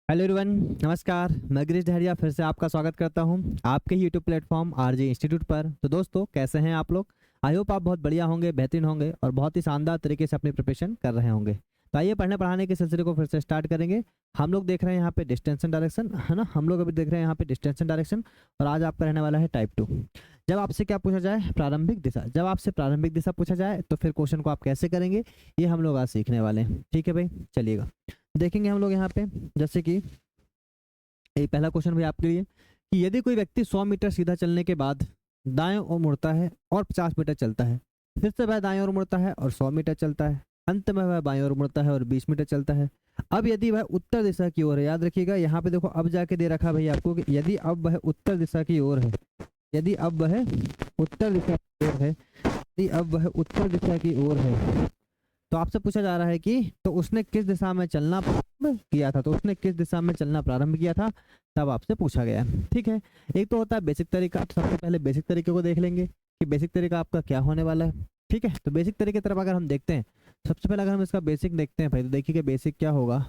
Hello everyone, नमस्कार। मैं गिरीश डहरिया फिर से आपका स्वागत करता हूं आपके ही यूट्यूब प्लेटफॉर्म आरजे इंस्टीट्यूट पर। तो दोस्तों, कैसे हैं आप लोग? आई होप आप बहुत बढ़िया होंगे, बेहतरीन होंगे और बहुत ही शानदार तरीके से अपनी प्रिपरेशन कर रहे होंगे। तो आइए पढ़ने पढ़ाने के सिलसिले को फिर से स्टार्ट करेंगे। हम लोग देख रहे हैं यहाँ पे डिस्टेंशन डायरेक्शन, है ना। हम लोग अभी देख रहे हैं यहाँ पे डिस्टेंशन डायरेक्शन और आज आपका रहने वाला है टाइप 2। जब आपसे क्या पूछा जाए? प्रारंभिक दिशा। जब आपसे प्रारंभिक दिशा पूछा जाए तो फिर क्वेश्चन को आप कैसे करेंगे, ये हम लोग आज सीखने वाले हैं। ठीक है भाई, चलिएगा देखेंगे हम लोग यहाँ पे। जैसे कि ये पहला क्वेश्चन भी आपके लिए कि यदि कोई व्यक्ति 100 मीटर सीधा चलने के बाद दाएं ओर मुड़ता है और 50 मीटर चलता है, फिर से वह दाएं ओर मुड़ता है और 100 मीटर चलता है, अंत में वह बाएं ओर मुड़ता है और 20 मीटर चलता है। अब यदि वह उत्तर दिशा की ओर है, याद रखिएगा यहाँ पे देखो अब जाके दे रखा भाई आपको कि यदि अब वह उत्तर दिशा की ओर है, यदि अब वह उत्तर दिशा की ओर है, यदि अब वह उत्तर दिशा की ओर है, तो आपसे पूछा जा रहा है कि तो उसने किस दिशा में चलना प्रारंभ किया था, तो उसने किस दिशा में चलना प्रारंभ किया था, तब आपसे पूछा गया है। ठीक है, एक तो होता है बेसिक तरीका। तो सबसे पहले बेसिक तरीके को देख लेंगे कि बेसिक तरीका आपका क्या होने वाला है। ठीक है, तो बेसिक तरीके की तरफ अगर हम देखते हैं, सबसे पहले अगर हम इसका बेसिक देखते हैं भाई, तो देखिए कि बेसिक क्या होगा।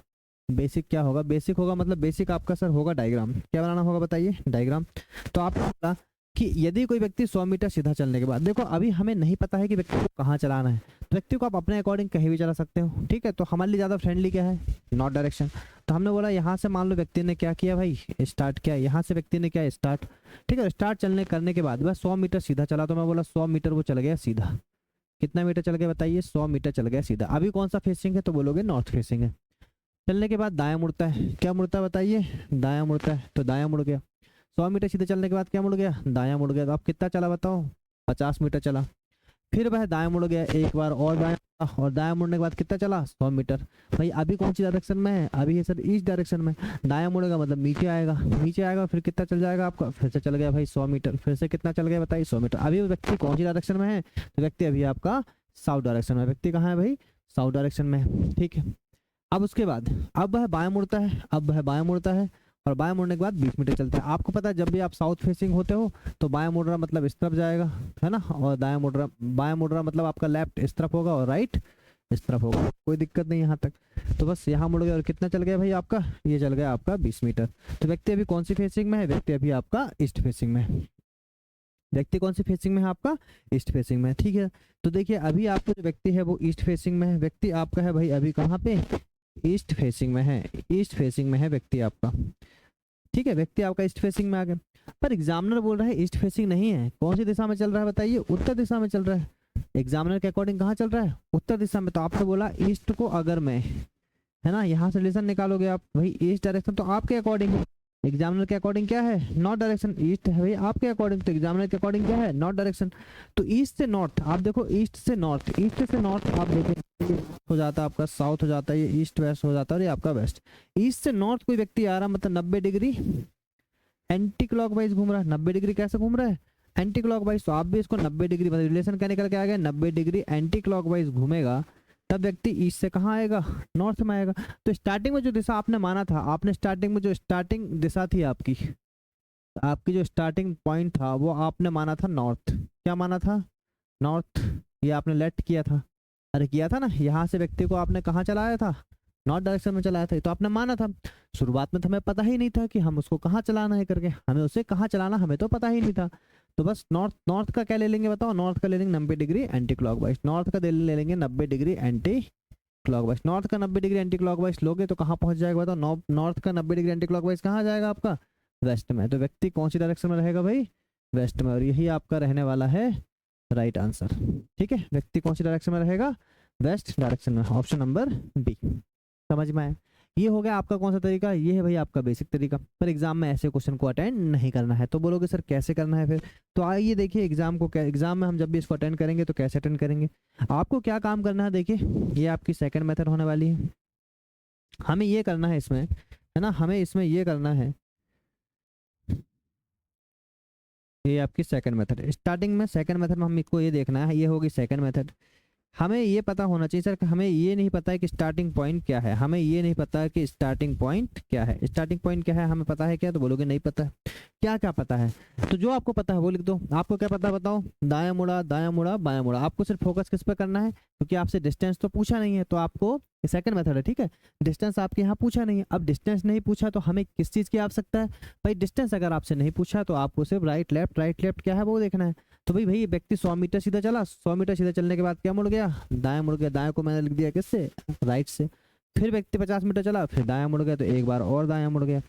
बेसिक क्या होगा? बेसिक होगा मतलब बेसिक आपका सर होगा डायग्राम। क्या बनाना होगा बताइए? डायग्राम। तो आपको कि यदि कोई व्यक्ति 100 मीटर सीधा चलने के बाद, देखो अभी हमें नहीं पता है कि व्यक्ति को कहाँ चलाना है, तो व्यक्ति को आप अपने अकॉर्डिंग कहीं भी चला सकते हो। ठीक है, तो हमारे लिए ज़्यादा फ्रेंडली क्या है? North direction. तो हमने बोला यहाँ से मान लो व्यक्ति ने क्या किया भाई, स्टार्ट किया। यहाँ से व्यक्ति ने क्या स्टार्ट, ठीक है, स्टार्ट चलने करने के बाद वह 100 मीटर सीधा चला, तो मैं बोला 100 मीटर वो चल गया सीधा। कितना मीटर चल गया बताइए? 100 मीटर चल गया सीधा। अभी कौन सा फेसिंग है? तो बोलोगे नॉर्थ फेसिंग है। चलने के बाद दायां मुड़ता है। क्या मुड़ता है बताइए? दायां मुड़ता है, तो दायां मुड़ गया। 100 मीटर सीधे चलने के बाद क्या मुड़ गया? दायां मुड़ गया। तो आप कितना चला बताओ? 50 मीटर चला। फिर वह दाएं मुड़ गया एक बार और दाएं, और दाएं मुड़ने के बाद कितना चला? 100 मीटर। भाई अभी कौन सी डायरेक्शन में है? अभी है सर ईस्ट डायरेक्शन में। दाएं मुड़ेगा मतलब नीचे आएगा, नीचे आएगा फिर कितना चल जाएगा आपका? फिर से चल गया भाई 100 मीटर। फिर से कितना चल गया बताइए? 100 मीटर। अभी वो व्यक्ति कौन सी डायरेक्शन में है? तो व्यक्ति अभी आपका साउथ डायरेक्शन में। व्यक्ति कहाँ है भाई? साउथ डायरेक्शन में है। ठीक है, अब उसके बाद अब वह बाएं मुड़ता है, अब वह बाएं मुड़ता है और बाएं मुड़ने के बाद 20 मीटर चलता है। आपको पता है जब भी आप साउथ फेसिंग होते हो तो बाएं मुड़ रहा मतलब इस तरफ जाएगा, है ना, और दाएं मुड़ रहा, बाएं मुड़ रहा मतलब आपका लेफ्ट इस तरफ होगा और राइट इस तरफ होगा। कोई दिक्कत नहीं यहाँ तक। तो बस यहाँ मुड़ गया और कितना चल गया भाई आपका? ये चल गया आपका 20 मीटर। तो व्यक्ति अभी कौन सी फेसिंग में है? व्यक्ति अभी आपका ईस्ट फेसिंग में है। व्यक्ति कौन सी फेसिंग में है? आपका ईस्ट फेसिंग में। ठीक है, तो देखिए अभी आपका जो व्यक्ति है वो ईस्ट फेसिंग में है। व्यक्ति आपका है भाई अभी कहाँ पे? ईस्ट फेसिंग में है। ईस्ट फेसिंग में है व्यक्ति आपका। ठीक है, व्यक्ति आपका ईस्ट फेसिंग में आ गया। पर एग्जामिनर बोल रहा है ईस्ट फेसिंग नहीं है। कौन सी दिशा में चल रहा है बताइए? उत्तर दिशा में चल रहा है। एग्जामिनर के अकॉर्डिंग कहाँ चल रहा है? उत्तर दिशा में। तो आपने बोला ईस्ट को अगर मैं, है ना, यहाँ से रिलेशन निकालोगे आप भाई ईस्ट डायरेक्शन, तो आपके अकॉर्डिंग है। एग्जामिनर के अकॉर्डिंग क्या है? North direction. ईस्ट है भाई आपके अकॉर्डिंग, तो एग्जामिनर के अकॉर्डिंग क्या है? North direction. तो ईस्ट से नॉर्थ आप देखो, ईस्ट से नॉर्थ, ईस्ट से नॉर्थ आप देखो हो जाता है आपका साउथ हो जाता है, ये ईस्ट वेस्ट हो जाता है और ये आपका वेस्ट। ईस्ट से नॉर्थ कोई व्यक्ति आ रहा मतलब 90 डिग्री एंटी क्लॉकवाइज घूम रहा है। 90 डिग्री कैसे घूम रहा है? Anti clockwise. तो आप भी इसको 90 डिग्री मतलब रिलेशन क्या निकल के आ गया? 90 डिग्री एंटी क्लॉकवाइज घूमेगा तब व्यक्ति ईस्ट से कहाँ आएगा? नॉर्थ में आएगा। तो स्टार्टिंग में जो दिशा आपने माना था, आपने स्टार्टिंग में जो स्टार्टिंग दिशा थी आपकी, आपकी जो स्टार्टिंग पॉइंट था वो आपने माना था नॉर्थ। क्या माना था? नॉर्थ। ये आपने लेट किया था, अरे किया था ना। यहाँ से व्यक्ति को आपने कहाँ चलाया था? नॉर्थ डायरेक्शन में चलाया था। तो आपने माना था। शुरुआत में तो हमें पता ही नहीं था कि हम उसको कहाँ चलाना है करके, हमें उसे कहाँ चलाना हमें तो पता ही नहीं था। तो बस नॉर्थ, नॉर्थ का क्या ले लेंगे बताओ? नॉर्थ का ले लेंगे 90 डिग्री एंटी क्लॉकवाइज। नॉर्थ का ले लेंगे 90 डिग्री एंटी क्लॉकवाइज। नॉर्थ का 90 डिग्री एंटी क्लॉकवाइज लोगे तो कहाँ पहुंच जाएगा बताओ? नॉर्थ का 90 डिग्री एंटी क्लॉकवाइज कहाँ जाएगा आपका? वेस्ट में। तो व्यक्ति कौन सी डायरेक्शन में रहेगा भाई? वेस्ट में। और यही आपका रहने वाला है राइट आंसर। ठीक है, व्यक्ति कौन सी डायरेक्शन में रहेगा? वेस्ट डायरेक्शन में। Option number B. समझ में आया? ये हो गया आपका कौन सा तरीका? ये है भाई आपका बेसिक तरीका। पर एग्जाम में ऐसे क्वेश्चन को अटेंड नहीं करना है। तो बोलोगे सर कैसे करना है फिर? तो आइए देखिए एग्जाम को, एग्जाम में हम जब भी इसको अटेंड करेंगे तो कैसे अटेंड करेंगे। आपको क्या काम करना है देखिए, ये आपकी सेकंड मेथड होने वाली है। हमें ये करना है इसमें, है ना, हमें इसमें ये करना है, ये आपकी सेकंड मेथड। स्टार्टिंग में सेकंड मेथड में हमको ये देखना है, ये होगी सेकंड मेथड। हमें ये पता होना चाहिए सर कि हमें ये नहीं पता है कि स्टार्टिंग पॉइंट क्या है, हमें ये नहीं पता है कि स्टार्टिंग पॉइंट क्या है। स्टार्टिंग पॉइंट क्या है हमें पता है क्या, तो बोलोगे नहीं पता है। क्या क्या पता है, तो जो आपको पता है वो लिख दो। आपको क्या पता है बताओ, दायां मुड़ा, दायां मुड़ा, बायां मुड़ा। आपको सिर्फ फोकस किस पे करना है, क्योंकि आपसे डिस्टेंस तो पूछा नहीं है, तो आपको सेकंड मेथड है, ठीक है। डिस्टेंस आपके यहाँ पूछा नहीं है, अब डिस्टेंस नहीं पूछा तो हमें किस चीज़ की आवश्यकता है भाई, डिस्टेंस अगर आपसे नहीं पूछा तो आपको सिर्फ राइट लेफ्ट क्या है वो देखना है। तो भाई व्यक्ति 100 मीटर सीधा चला, 100 मीटर सीधा चलने के बाद क्या मुड़ गया, दाएं मुड़ गया। दाएं को मैंने लिख दिया किससे, राइट से। फिर व्यक्ति 50 मीटर चला, फिर दायां मुड़ गया, तो एक बार और दायां मुड़ गया,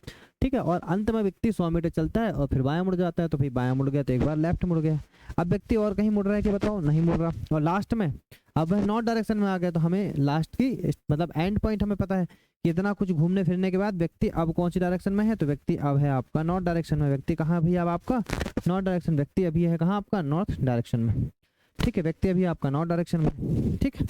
ठीक है। और अंत में व्यक्ति 100 मीटर चलता है और फिर बायां मुड़ जाता है, तो फिर बायां मुड़ गया, तो एक बार लेफ्ट मुड़ गया। अब व्यक्ति और कहीं मुड़ रहा है कि बताओ, नहीं मुड़ रहा। और लास्ट में अब वह नॉर्थ डायरेक्शन में आ गया, तो हमें लास्ट की मतलब एंड पॉइंट हमें पता है कि इतना कुछ घूमने फिरने के बाद व्यक्ति अब कौन सी डायरेक्शन में है, तो व्यक्ति अब है आपका नॉर्थ डायरेक्शन में। व्यक्ति कहाँ भी अब आपका नॉर्थ डायरेक्शन, व्यक्ति अभी है कहाँ आपका नॉर्थ डायरेक्शन में, ठीक है। व्यक्ति अभी आपका नॉर्थ डायरेक्शन में, ठीक है।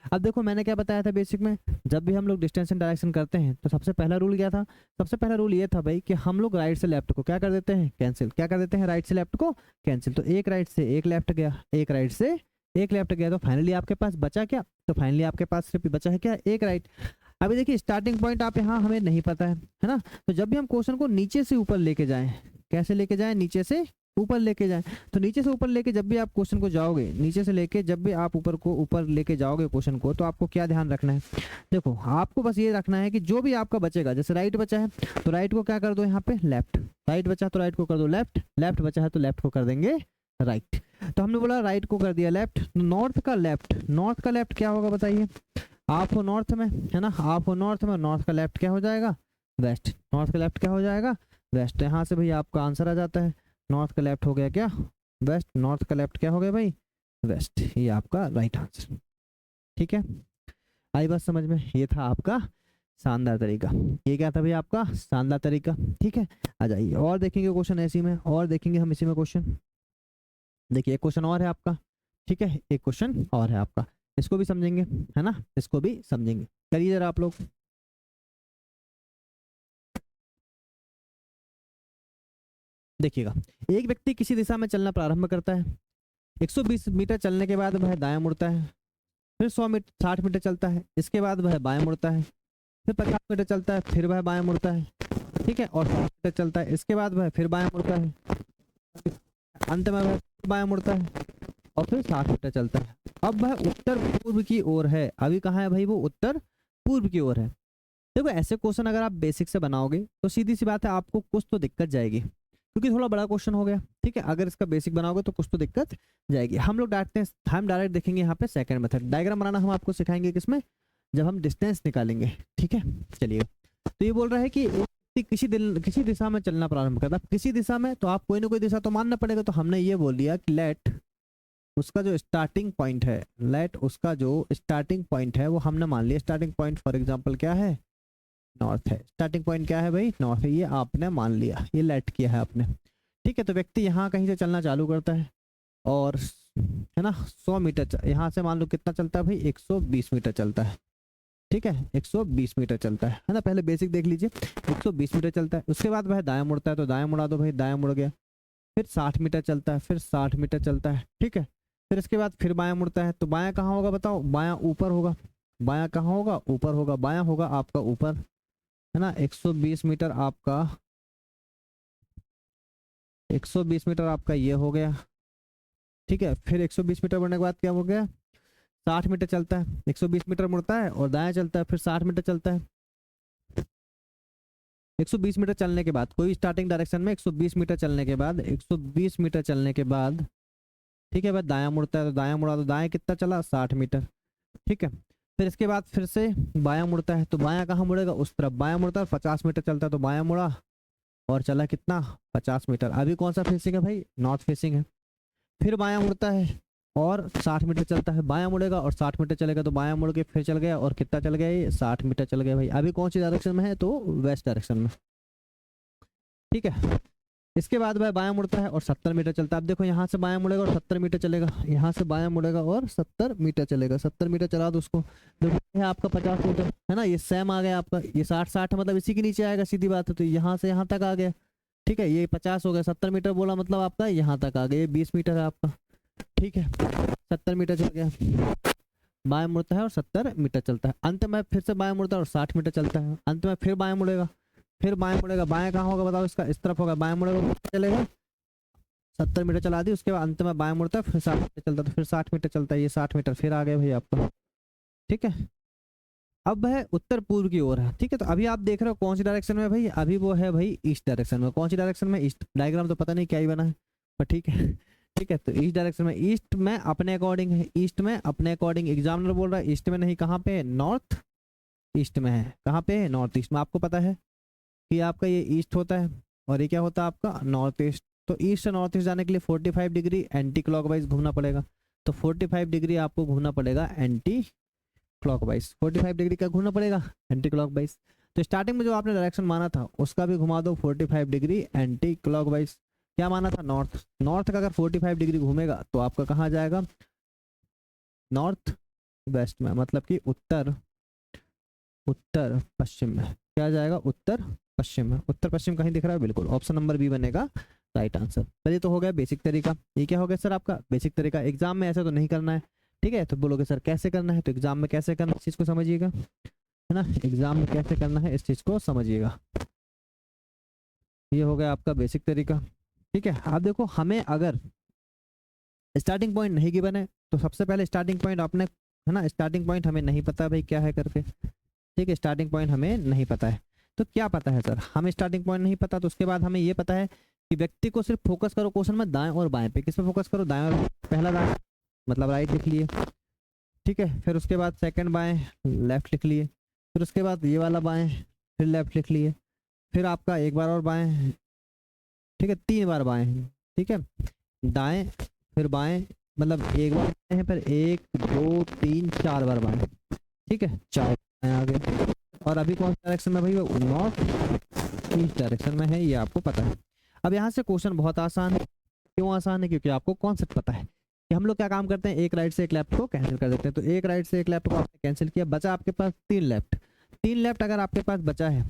अब देखो मैंने क्या बताया था बेसिक में, जब भी हम लोग डिस्टेंस एंड डायरेक्शन करते हैं तो सबसे पहला रूल क्या था, सबसे पहला रूल ये था भाई कि हम लोग राइट से लेफ्ट को क्या कर देते हैं, कैंसिल। क्या कर देते हैं, राइट से लेफ्ट को कैंसिल। तो एक राइट से एक लेफ्ट गया, एक राइट से एक लेफ्ट गया, तो फाइनली आपके पास बचा क्या, तो फाइनली आपके पास सिर्फ बचा है क्या, एक राइट। अभी देखिए स्टार्टिंग पॉइंट आप यहाँ हमें नहीं पता है ना, तो जब भी हम क्वेश्चन को नीचे से ऊपर लेके जाएं, कैसे लेके जाएं, नीचे से ऊपर लेके जाएं। तो नीचे से ऊपर लेके जब भी आप क्वेश्चन को जाओगे, नीचे से लेके जब भी आप ऊपर लेके जाओगे क्वेश्चन को, तो आपको क्या ध्यान रखना है, देखो आपको बस ये रखना है कि जो भी आपका बचेगा, जैसे राइट बचा है तो राइट को क्या कर दो यहाँ पे लेफ्ट, राइट बचा तो राइट को कर दो लेफ्ट, लेफ्ट बचा है तो लेफ्ट को कर देंगे राइट। तो हमने बोला राइट को कर दिया लेफ्ट, नॉर्थ का लेफ्ट, नॉर्थ का लेफ्ट क्या होगा बताइए, आप हो नॉर्थ में है ना, आप हो नॉर्थ में, नॉर्थ का लेफ्ट क्या हो जाएगा, वेस्ट। नॉर्थ का लेफ्ट क्या हो जाएगा, वेस्ट। यहाँ से भाई आपका आंसर आ जाता है, नॉर्थ का लेफ्ट हो गया क्या, वेस्ट। नॉर्थ का लेफ्ट क्या हो गया भाई, वेस्ट। ये आपका राइट आंसर, ठीक है। आई बात समझ में, ये था आपका शानदार तरीका। ये क्या था भाई आपका शानदार तरीका, ठीक है। आ जाइए और देखेंगे क्वेश्चन ऐसी में, और देखेंगे हम इसी में क्वेश्चन। देखिए एक क्वेश्चन और है आपका, ठीक है, एक क्वेश्चन और है आपका, इसको भी समझेंगे है ना, इसको भी समझेंगे। करिए जरा आप लोग। देखिएगा, एक व्यक्ति किसी दिशा में चलना प्रारंभ करता है, 120 मीटर चलने के बाद वह दायां मुड़ता है, फिर 60 मीटर चलता है, इसके बाद वह बायां मुड़ता है, फिर 50 मीटर चलता है, फिर वह बायां मुड़ता है, ठीक है। और 100 मीटर चलता है, इसके बाद वह फिर बायां मुड़ता है, अंत में वह बायां मुड़ता है और फिर 60 मीटर चलता है। अब वह उत्तर पूर्व की ओर है, अभी कहाँ है भाई, वो उत्तर पूर्व की ओर है। देखो ऐसे क्वेश्चन अगर आप बेसिक से बनाओगे तो सीधी सी बात है आपको कुछ तो दिक्कत जाएगी, क्योंकि थोड़ा बड़ा क्वेश्चन हो गया, ठीक है। अगर इसका बेसिक बनाओगे तो कुछ तो दिक्कत जाएगी। हम लोग हम डायरेक्ट देखेंगे यहाँ पे सेकंड मेथड, डायग्राम बनाना हम आपको सिखाएंगे किसमें, जब हम डिस्टेंस निकालेंगे, ठीक है। चलिए, तो ये बोल रहा है कि किसी दिशा में चलना प्रारंभ करता, किसी दिशा में, तो आप कोई ना कोई दिशा तो मानना पड़ेगा। तो हमने ये बोल दिया कि लेट उसका जो स्टार्टिंग पॉइंट है, लेट उसका जो स्टार्टिंग पॉइंट है वो हमने मान लिया। स्टार्टिंग पॉइंट फॉर एग्जांपल क्या है, नॉर्थ है। स्टार्टिंग पॉइंट क्या है भाई, नॉर्थ है, ये आपने मान लिया, ये लेट किया है आपने, ठीक है। तो व्यक्ति यहाँ कहीं से चलना चालू करता है और है ना 100 मीटर, यहाँ से मान लो कितना चलता है भाई, 120 मीटर चलता है, ठीक है। 120 मीटर चलता है ना, पहले बेसिक देख लीजिए, 120 मीटर चलता है। उसके बाद वह दायां मुड़ता है, तो दायां मुड़ा दो भाई, दायां मुड़ गया। फिर 60 मीटर चलता है, फिर 60 मीटर चलता है, ठीक है। फिर इसके बाद फिर बायां मुड़ता है, तो बायां कहाँ होगा बताओ, बायां ऊपर होगा। बायां कहाँ होगा, ऊपर होगा, बायां होगा आपका ऊपर, है ना। 120 मीटर आपका, 120 मीटर आपका ये हो गया, ठीक है। फिर 120 मीटर बढ़ने के बाद क्या हो गया, 60 मीटर चलता है, 120 मीटर मुड़ता है और दायां चलता है, फिर 60 मीटर चलता है। 120 मीटर चलने के बाद कोई स्टार्टिंग डायरेक्शन में 120 मीटर चलने के बाद, 120 मीटर चलने के बाद, ठीक है भाई, दायां मुड़ता है, तो दायां मुड़ा, तो दायां कितना चला, 60 मीटर, ठीक है। फिर इसके बाद फिर से बायां मुड़ता है, तो बायां कहाँ मुड़ेगा, उस तरफ बायां मुड़ता है, 50 मीटर चलता है, तो बायां मुड़ा और चला कितना, 50 मीटर। अभी कौन सा फेसिंग है भाई, नॉर्थ फेसिंग है। फिर बायां मुड़ता है और 60 मीटर चलता है, बायां मुड़ेगा और 60 मीटर चलेगा, तो बायां मुड़ के फिर चल गया और कितना चल गया, ये 60 मीटर चल गया भाई। अभी कौन सी डायरेक्शन में है, तो वेस्ट डायरेक्शन में, ठीक है। इसके बाद वह बायां मुड़ता है और 70 मीटर चलता है। अब देखो यहाँ से बायां मुड़ेगा और 70 मीटर चलेगा, यहाँ से बायां मुड़ेगा और 70 मीटर चलेगा, 70 मीटर चला दो उसको, देखो ये है आपका 50 मीटर, है ना। ये सेम आ गया आपका, ये 60 मतलब इसी के नीचे आएगा, सीधी बात है। तो यहाँ से यहाँ तक आ गया, ठीक है। ये 50 हो गया, 70 मीटर बोला मतलब आपका यहाँ तक आ गया, ये 20 मीटर है आपका, ठीक है। 70 मीटर चल गया, बाएं मुड़ता है और 70 मीटर चलता है। अंत में फिर से बाएं मुड़ता है और 60 मीटर चलता है। अंत में फिर बाएं मुड़ेगा, फिर बाएं मुड़ेगा। बाएं कहाँ होगा बताओ, इसका इस तरफ होगा। बाएं मुड़ेगा, चलेगा 70 मीटर चला दी, उसके बाद अंत में बाएं मुड़ता है, फिर 60 मीटर चलता है, तो फिर 60 मीटर चलता है। ये 60 मीटर फिर आ गया भाई आपका। ठीक है, अब है उत्तर पूर्व की ओर है। ठीक है, तो अभी आप देख रहे हो कौन सी डायरेक्शन में भाई, अभी वो है भाई ईस्ट डायरेक्शन में। कौन सी डायरेक्शन में, ईस्ट। डायग्राम तो पता नहीं क्या ही बना है, पर ठीक है। ठीक है, तो ईस्ट डायरेक्शन में, ईस्ट में अपने अकॉर्डिंग है, ईस्ट में अपने अकॉर्डिंग। एग्जामिनर बोल रहा है ईस्ट में नहीं, कहाँ पे है, नॉर्थ ईस्ट में है। कहाँ पे है, नॉर्थ ईस्ट में। आपको पता है कि आपका ये ईस्ट होता है और ये क्या होता है आपका, नॉर्थ ईस्ट। तो ईस्ट से नॉर्थ ईस्ट जाने के लिए 45 डिग्री एंटी क्लॉकवाइज घूमना पड़ेगा। तो 45 डिग्री आपको घूमना पड़ेगा एंटी क्लॉकवाइज। 45 डिग्री का घूमना पड़ेगा एंटी क्लॉकवाइज। तो स्टार्टिंग में जो आपने डायरेक्शन माना था उसका भी घुमा दो 45 डिग्री एंटी क्लॉकवाइज। क्या माना था, नॉर्थ। नॉर्थ का अगर 45 डिग्री घूमेगा तो आपका कहाँ जाएगा, नॉर्थ वेस्ट में, मतलब कि उत्तर उत्तर पश्चिम में। क्या जाएगा, उत्तर पश्चिम में। उत्तर पश्चिम कहीं दिख रहा है, बिल्कुल ऑप्शन नंबर बी बनेगा राइट आंसर। चलिए, तो हो गया बेसिक तरीका। ये क्या हो गया सर आपका बेसिक तरीका। एग्जाम में ऐसे तो नहीं करना है, ठीक है। तो बोलोगे सर कैसे करना है, तो एग्जाम में कैसे करना है इस चीज को समझिएगा, है ना। एग्जाम में कैसे करना है इस चीज को समझिएगा। ये हो गया आपका बेसिक तरीका। ठीक है, आप देखो, हमें अगर स्टार्टिंग पॉइंट नहीं गिवन है तो सबसे पहले स्टार्टिंग पॉइंट आपने, है ना, स्टार्टिंग पॉइंट हमें नहीं पता भाई क्या है करके। ठीक है, स्टार्टिंग पॉइंट हमें नहीं पता है। तो क्या पता है सर, हमें स्टार्टिंग पॉइंट नहीं पता, तो उसके बाद हमें ये पता है कि व्यक्ति को सिर्फ फोकस करो क्वेश्चन में दाएं और बाएं पे। किस पे फोकस करो, दाएं और। पहला दाएं मतलब राइट लिख लिए, ठीक है। फिर उसके बाद सेकंड बाएं लेफ्ट लिख लिए, फिर उसके बाद ये वाला बाएं, फिर लेफ्ट लिख लिए, फिर आपका एक बार और बाएं, ठीक है, 3 बार बाएं, ठीक है, दाएं फिर बाएं, मतलब एक बार बाएं है, फिर 1 2 3 4 बार बाएं, ठीक है, 4 बाएं आ गए। और अभी कौन सा डायरेक्शन में भाई, वो नॉर्थ ईस्ट डायरेक्शन में है, ये आपको पता है। अब यहाँ से क्वेश्चन बहुत आसान है। क्यों आसान है, क्योंकि आपको कॉन्सेप्ट पता है कि हम लोग क्या काम करते हैं, एक राइट से एक लेफ्ट को कैंसिल कर देते हैं। तो एक राइट से एक लेफ्ट को आपने कैंसिल किया, बचा आपके पास 3 लेफ्ट। 3 लेफ्ट अगर आपके पास बचा है,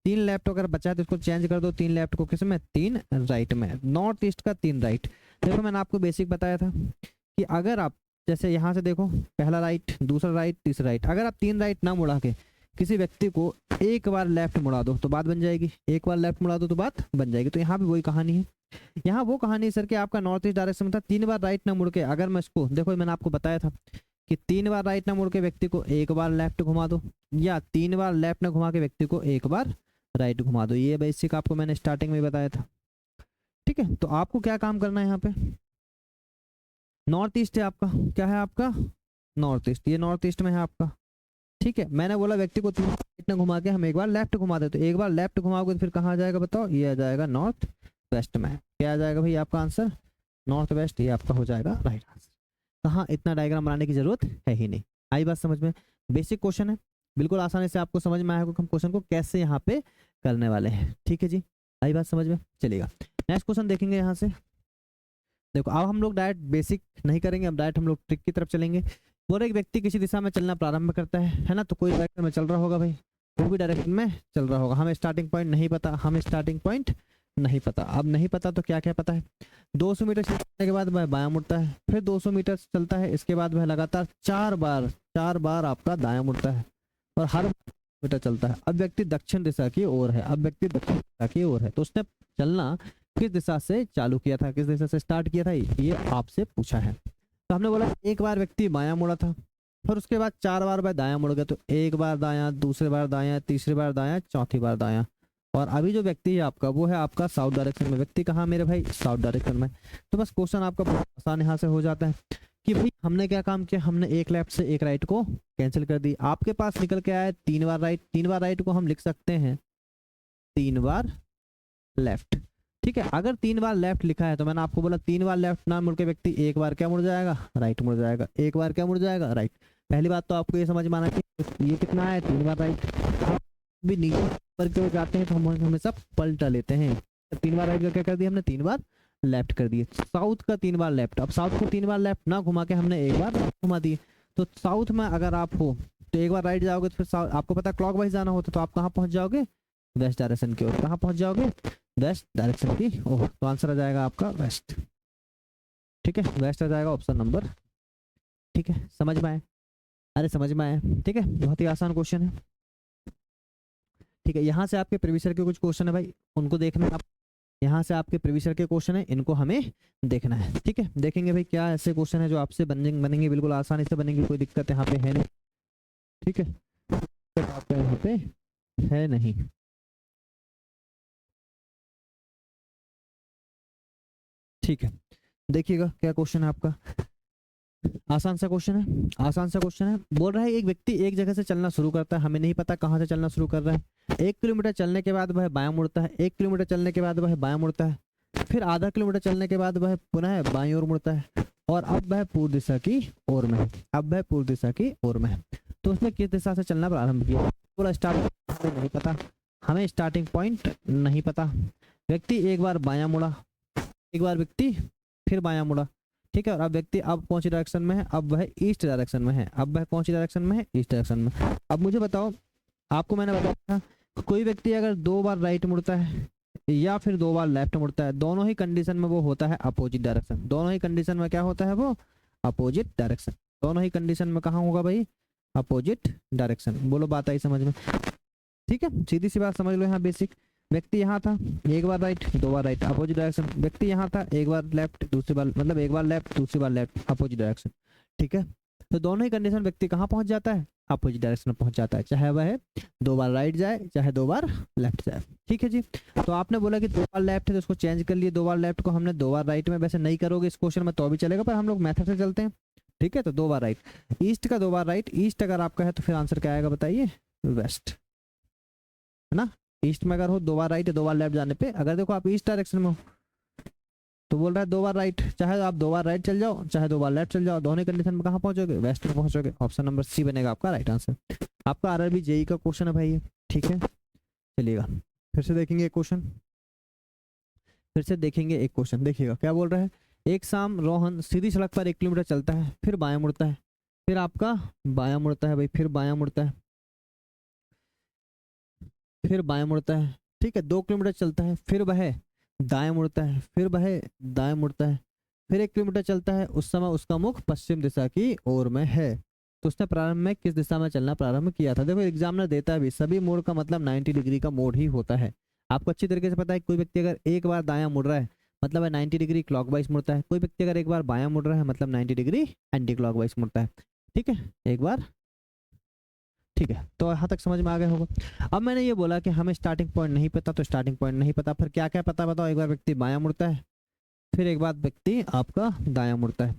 3 लेफ्ट अगर बचा है तो इसको चेंज कर दो, 3 लेफ्ट को किस में, 3 राइट में। नॉर्थ ईस्ट का 3 राइट। देखो मैंने आपको बेसिक बताया था कि अगर आप जैसे यहाँ से देखो, पहला राइट, दूसरा राइट, तीसरा राइट, अगर आप 3 राइट ना मुड़ा के किसी व्यक्ति को एक बार लेफ्ट मुड़ा दो तो बात बन जाएगी, एक बार लेफ्ट मुड़ा दो तो बात बन जाएगी। तो यहाँ भी वही कहानी है। यहाँ वो कहानी सर कि आपका नॉर्थ ईस्ट डायरेक्शन में था, 3 बार राइट ना मुड़ के, अगर मैं इसको देखो, मैंने आपको बताया था कि 3 बार राइट ना मुड़ के व्यक्ति को एक बार लेफ्ट घुमा दो, या 3 बार लेफ्ट ना घुमा के व्यक्ति को एक बार राइट घुमा दो। ये बेसिक आपको मैंने स्टार्टिंग में बताया था। ठीक है, तो आपको क्या काम करना है यहाँ पे, नॉर्थ ईस्ट है आपका, क्या है आपका, नॉर्थ ईस्ट। ये नॉर्थ ईस्ट में है आपका, ठीक है। मैंने बोला व्यक्ति को 3 राइट ना घुमा के हम एक बार लेफ्ट घुमा दे, तो एक बार लेफ्ट घुमाओगे तो फिर कहाँ आ जाएगा बताओ, ये आ जाएगा नॉर्थ वेस्ट में। क्या आ जाएगा भाई आपका आंसर, नॉर्थ वेस्ट। ये आपका हो जाएगा राइट आंसर। कहाँ इतना डायग्राम बनाने की जरूरत है ही नहीं। आई बात समझ में, बेसिक क्वेश्चन है, बिल्कुल आसानी से आपको समझ में आएगा हम क्वेश्चन को कैसे यहाँ पे करने वाले हैं। ठीक है जी, आई बात समझ में, चलेगा। नेक्स्ट क्वेश्चन देखेंगे यहाँ से। देखो अब हम लोग डायरेक्ट बेसिक नहीं करेंगे, अब डायरेक्ट हम लोग ट्रिक की तरफ चलेंगे। और एक व्यक्ति किसी दिशा में चलना प्रारंभ करता है ना, तो कोई डायरेक्शन में चल रहा होगा भाई, वो भी डायरेक्शन में चल रहा होगा। हमें स्टार्टिंग पॉइंट नहीं पता, हमें स्टार्टिंग पॉइंट नहीं पता। अब नहीं पता तो क्या क्या पता है, 200 मीटर चलने के बाद वह बायां मुड़ता है, फिर 200 मीटर चलता है, इसके बाद वह लगातार 4 बार आपका दायां मुड़ता है, और हर मीटर चलता है। अब व्यक्ति दक्षिण दिशा की ओर है, अब व्यक्ति दक्षिण दिशा की ओर है, तो उसने चलना किस दिशा से चालू किया था, किस दिशा से स्टार्ट किया था, ये आपसे पूछा है। तो हमने बोला एक बार व्यक्ति बायां मुड़ा था, फिर उसके बाद 4 बार वह दायां मुड़ गया, तो एक बार दायां, दूसरी बार दायां, तीसरी बार दायां, चौथी बार दायां। और अभी जो व्यक्ति है आपका, वो है आपका साउथ डायरेक्शन में। व्यक्ति कहाँ मेरे भाई, साउथ डायरेक्शन में। तो बस क्वेश्चन आपका बहुत आसान यहाँ से हो जाता है कि भाई हमने क्या काम किया, हमने एक लेफ्ट से एक राइट को कैंसिल कर दी। आपके पास निकल के आया 3 बार राइट, 3 बार राइट को हम लिख सकते हैं 3 बार लेफ्ट। ठीक है, अगर 3 बार लेफ्ट लिखा है तो मैंने आपको बोला 3 बार लेफ्ट ना मुड़ के व्यक्ति एक बार क्या मुड़ जाएगा, राइट मुड़ जाएगा, एक बार क्या मुड़ जाएगा, राइट। पहली बात तो आपको ये समझ में आना चाहिए, ये कितना है 3 बार राइट। भी नीचे पर क्यों जाते हैं तो हम हमेशा पलटा लेते हैं। 3 बार राइट का क्या कर दिया हमने, 3 बार लेफ्ट कर दिए। साउथ का 3 बार लेफ्ट, अब साउथ को 3 बार लेफ्ट ना घुमा के हमने एक बार घुमा दिए। तो साउथ में अगर आप हो तो एक बार राइट जाओगे तो फिर आपको पता है क्लॉकवाइज जाना होता, तो आप कहाँ पहुंच जाओगे, वेस्ट डायरेक्शन की ओर। कहाँ पहुंच जाओगे, वेस्ट डायरेक्शन की ओर। तो आंसर आ जाएगा आपका वेस्ट। ठीक है, वेस्ट आ जाएगा ऑप्शन नंबर। ठीक है, समझ में आए। अरे समझ में आया, ठीक है, बहुत ही आसान क्वेश्चन है। ठीक है, यहाँ से आपके प्रीवियस ईयर के कुछ क्वेश्चन है भाई, उनको देखना है आप। यहाँ से आपके प्रीवियस ईयर के क्वेश्चन है, इनको हमें देखना है। ठीक है, देखेंगे भाई क्या ऐसे क्वेश्चन है जो आपसे बनेंगे बिल्कुल आसानी से बनेंगे, कोई दिक्कत यहाँ पे है नहीं। ठीक है, दिक्कत आपका यहाँ पे है नहीं। ठीक है, देखिएगा क्या क्वेश्चन है आपका। आसान सा क्वेश्चन है, आसान सा क्वेश्चन है। बोल रहा है एक व्यक्ति एक जगह से चलना शुरू करता है, हमें नहीं पता कहाँ से चलना शुरू कर रहा है। 1 किलोमीटर चलने के बाद वह बायां मुड़ता है, 1 किलोमीटर चलने के बाद वह बायां मुड़ता है, फिर आधा किलोमीटर चलने के बाद वह पुनः बाईं ओर मुड़ता है, और अब वह पूर्व दिशा की ओर में है। अब वह पूर्व दिशा की ओर में है। तो उसने किस दिशा से चलना प्रारंभ किया? पूरा स्टार्ट हमें नहीं पता, हमें स्टार्टिंग पॉइंट नहीं पता। व्यक्ति एक बार बायां मुड़ा, एक बार व्यक्ति फिर बायां मुड़ा। ठीक है, और अब व्यक्ति अब कौन सी डायरेक्शन में है? अब वह ईस्ट डायरेक्शन में है। अब वह कौन सी डायरेक्शन में है? ईस्ट डायरेक्शन में। अब मुझे बताओ, आपको मैंने बताया था कोई व्यक्ति अगर 2 बार राइट मुड़ता है या फिर 2 बार लेफ्ट मुड़ता है, दोनों ही कंडीशन में वो होता है अपोजिट डायरेक्शन। दोनों ही कंडीशन में क्या होता है? वो अपोजिट डायरेक्शन। दोनों ही कंडीशन में कहाँ होगा भाई? Opposite direction. बोलो बात आई समझ में? ठीक है, सीधी सी बात समझ लो यहाँ बेसिक। व्यक्ति यहाँ था, एक बार राइट 2 बार राइट अपोजिट डायरेक्शन। व्यक्ति यहाँ था, एक बार लेफ्ट दूसरी बार, मतलब एक बार लेफ्ट दूसरी बार लेफ्ट अपोजिट डायरेक्शन। ठीक है, तो दोनों ही कंडीशन व्यक्ति कहाँ पहुंच जाता है? अपोजिट डायरेक्शन में पहुंच जाता है, चाहे वह 2 बार राइट जाए चाहे 2 बार लेफ्ट जाए। ठीक है जी, तो आपने बोला कि 2 बार लेफ्ट है तो उसको चेंज कर लिए, 2 बार लेफ्ट को हमने 2 बार राइट में। वैसे नहीं करोगे इस क्वेश्चन में तो भी चलेगा, पर हम लोग मेथड से चलते हैं। ठीक है, तो 2 बार राइट, ईस्ट का 2 बार राइट। ईस्ट अगर आपका है तो फिर आंसर क्या आएगा बताइए? वेस्ट, है ना। ईस्ट में अगर हो 2 बार राइट 2 बार लेफ्ट जाने पे, अगर देखो आप ईस्ट डायरेक्शन में हो तो बोल रहा है 2 बार राइट, चाहे आप 2 बार राइट चल जाओ चाहे 2 बार लेफ्ट चल जाओ, दोनों कंडीशन में कहाँ पहुंचोगे? वेस्ट में पहुंचोगे। ऑप्शन नंबर सी बनेगा आपका राइट आंसर। आपका आरआरबी जेई का क्वेश्चन है भाई ये। ठीक है, चलिएगा फिर से देखेंगे एक क्वेश्चन, फिर से देखेंगे एक क्वेश्चन। देखिएगा क्या बोल रहा है। एक शाम रोहन सीधी सड़क पर 1 किलोमीटर चलता है, फिर बायां मुड़ता है, फिर आपका बायां मुड़ता है भाई, फिर बायां मुड़ता है, फिर बायां मुड़ता है। ठीक है, 2 किलोमीटर चलता है, फिर वह दाएं मुड़ता है, फिर वह दाएं मुड़ता है, फिर 1 किलोमीटर चलता है। उस समय उसका मुख पश्चिम दिशा की ओर में है। तो उसने प्रारंभ में किस दिशा में चलना प्रारंभ किया था? देखो एग्जामिनर देता है भी, सभी मोड़ का मतलब 90 डिग्री का मोड़ ही होता है। आपको अच्छी तरीके से पता है कोई व्यक्ति अगर एक बार दायां मुड़ रहा है मतलब 90 डिग्री क्लॉकवाइज मुड़ता है, कोई व्यक्ति अगर एक बार बायां मुड़ रहा है मतलब 90 डिग्री एंटी क्लॉकवाइज मुड़ता है। ठीक है, एक बार। ठीक है, तो यहाँ तक समझ में आ गया होगा। अब मैंने ये बोला कि हमें स्टार्टिंग पॉइंट नहीं पता, तो स्टार्टिंग पॉइंट नहीं पता, फिर क्या क्या पता बताओ। एक बार व्यक्ति बायां मुड़ता है, फिर एक बार व्यक्ति आपका दायां मुड़ता है।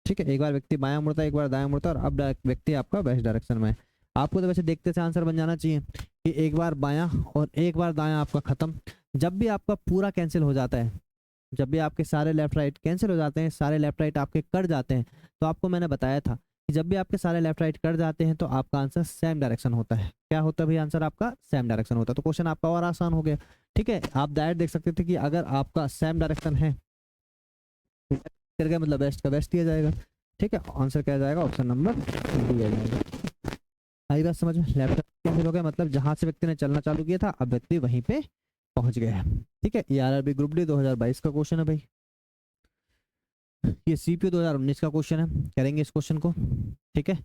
ठीक है, एक बार व्यक्ति बायां मुड़ता है, एक बार दायां मुड़ता है, और अब व्यक्ति आपका वेस्ट डायरेक्शन में है। आपको तो वैसे देखते से आंसर बन जाना चाहिए कि एक बार बायां और एक बार दायां आपका खत्म। जब भी आपका पूरा कैंसिल हो जाता है, जब भी आपके सारे लेफ्ट राइट कैंसिल हो जाते हैं, सारे लेफ्ट राइट आपके कट जाते हैं, तो आपको मैंने बताया था कि जब भी आपके सारे लेफ्ट राइट कट जाते हैं तो आपका आंसर सेम डायरेक्शन होता है। क्या होता है भाई? आंसर आपका सेम डायरेक्शन होता है। तो क्वेश्चन आपका और आसान हो गया। ठीक है, आप डायरेक्ट देख सकते थे कि अगर आपका सेम डायरेक्शन है करके मतलब वेस्ट का वेस्ट दिया जाएगा। ठीक है, आंसर क्या जाएगा? ऑप्शन नंबर डी दिया जाएगा। आई बात समझ में? लेफ्ट कैंसिल हो गया मतलब जहां से व्यक्ति ने चलना चालू किया था अब व्यक्ति वहीं पे पहुंच गया है। ठीक है, ये आरआरबी ग्रुप डी 2022 का क्वेश्चन है भाई। ये सीपीयू 2019 का क्वेश्चन है, करेंगे इस क्वेश्चन को। ठीक है,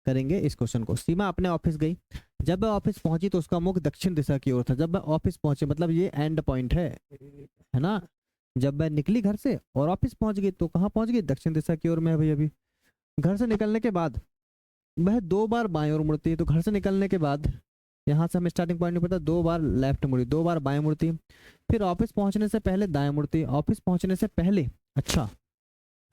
करेंगे इस क्वेश्चन को। सीमा अपने ऑफिस गई, जब वह ऑफिस पहुंची तो उसका मुख दक्षिण दिशा की ओर था। जब वह ऑफिस पहुंचे मतलब ये एंड पॉइंट है ना। जब वह निकली घर से और ऑफिस पहुंच गई तो कहाँ पहुंच गई? दक्षिण दिशा की ओर में है भाई। अभी घर से निकलने के बाद वह 2 बार बाएं ओर मुड़ती है, तो घर से निकलने के बाद यहाँ से हमें स्टार्टिंग पॉइंट नहीं पता, 2 बार लेफ्ट मुड़ी, 2 बार बाएं मुड़ती, फिर ऑफिस पहुंचने से पहले दाएं मुड़ती, ऑफिस पहुंचने से पहले। अच्छा,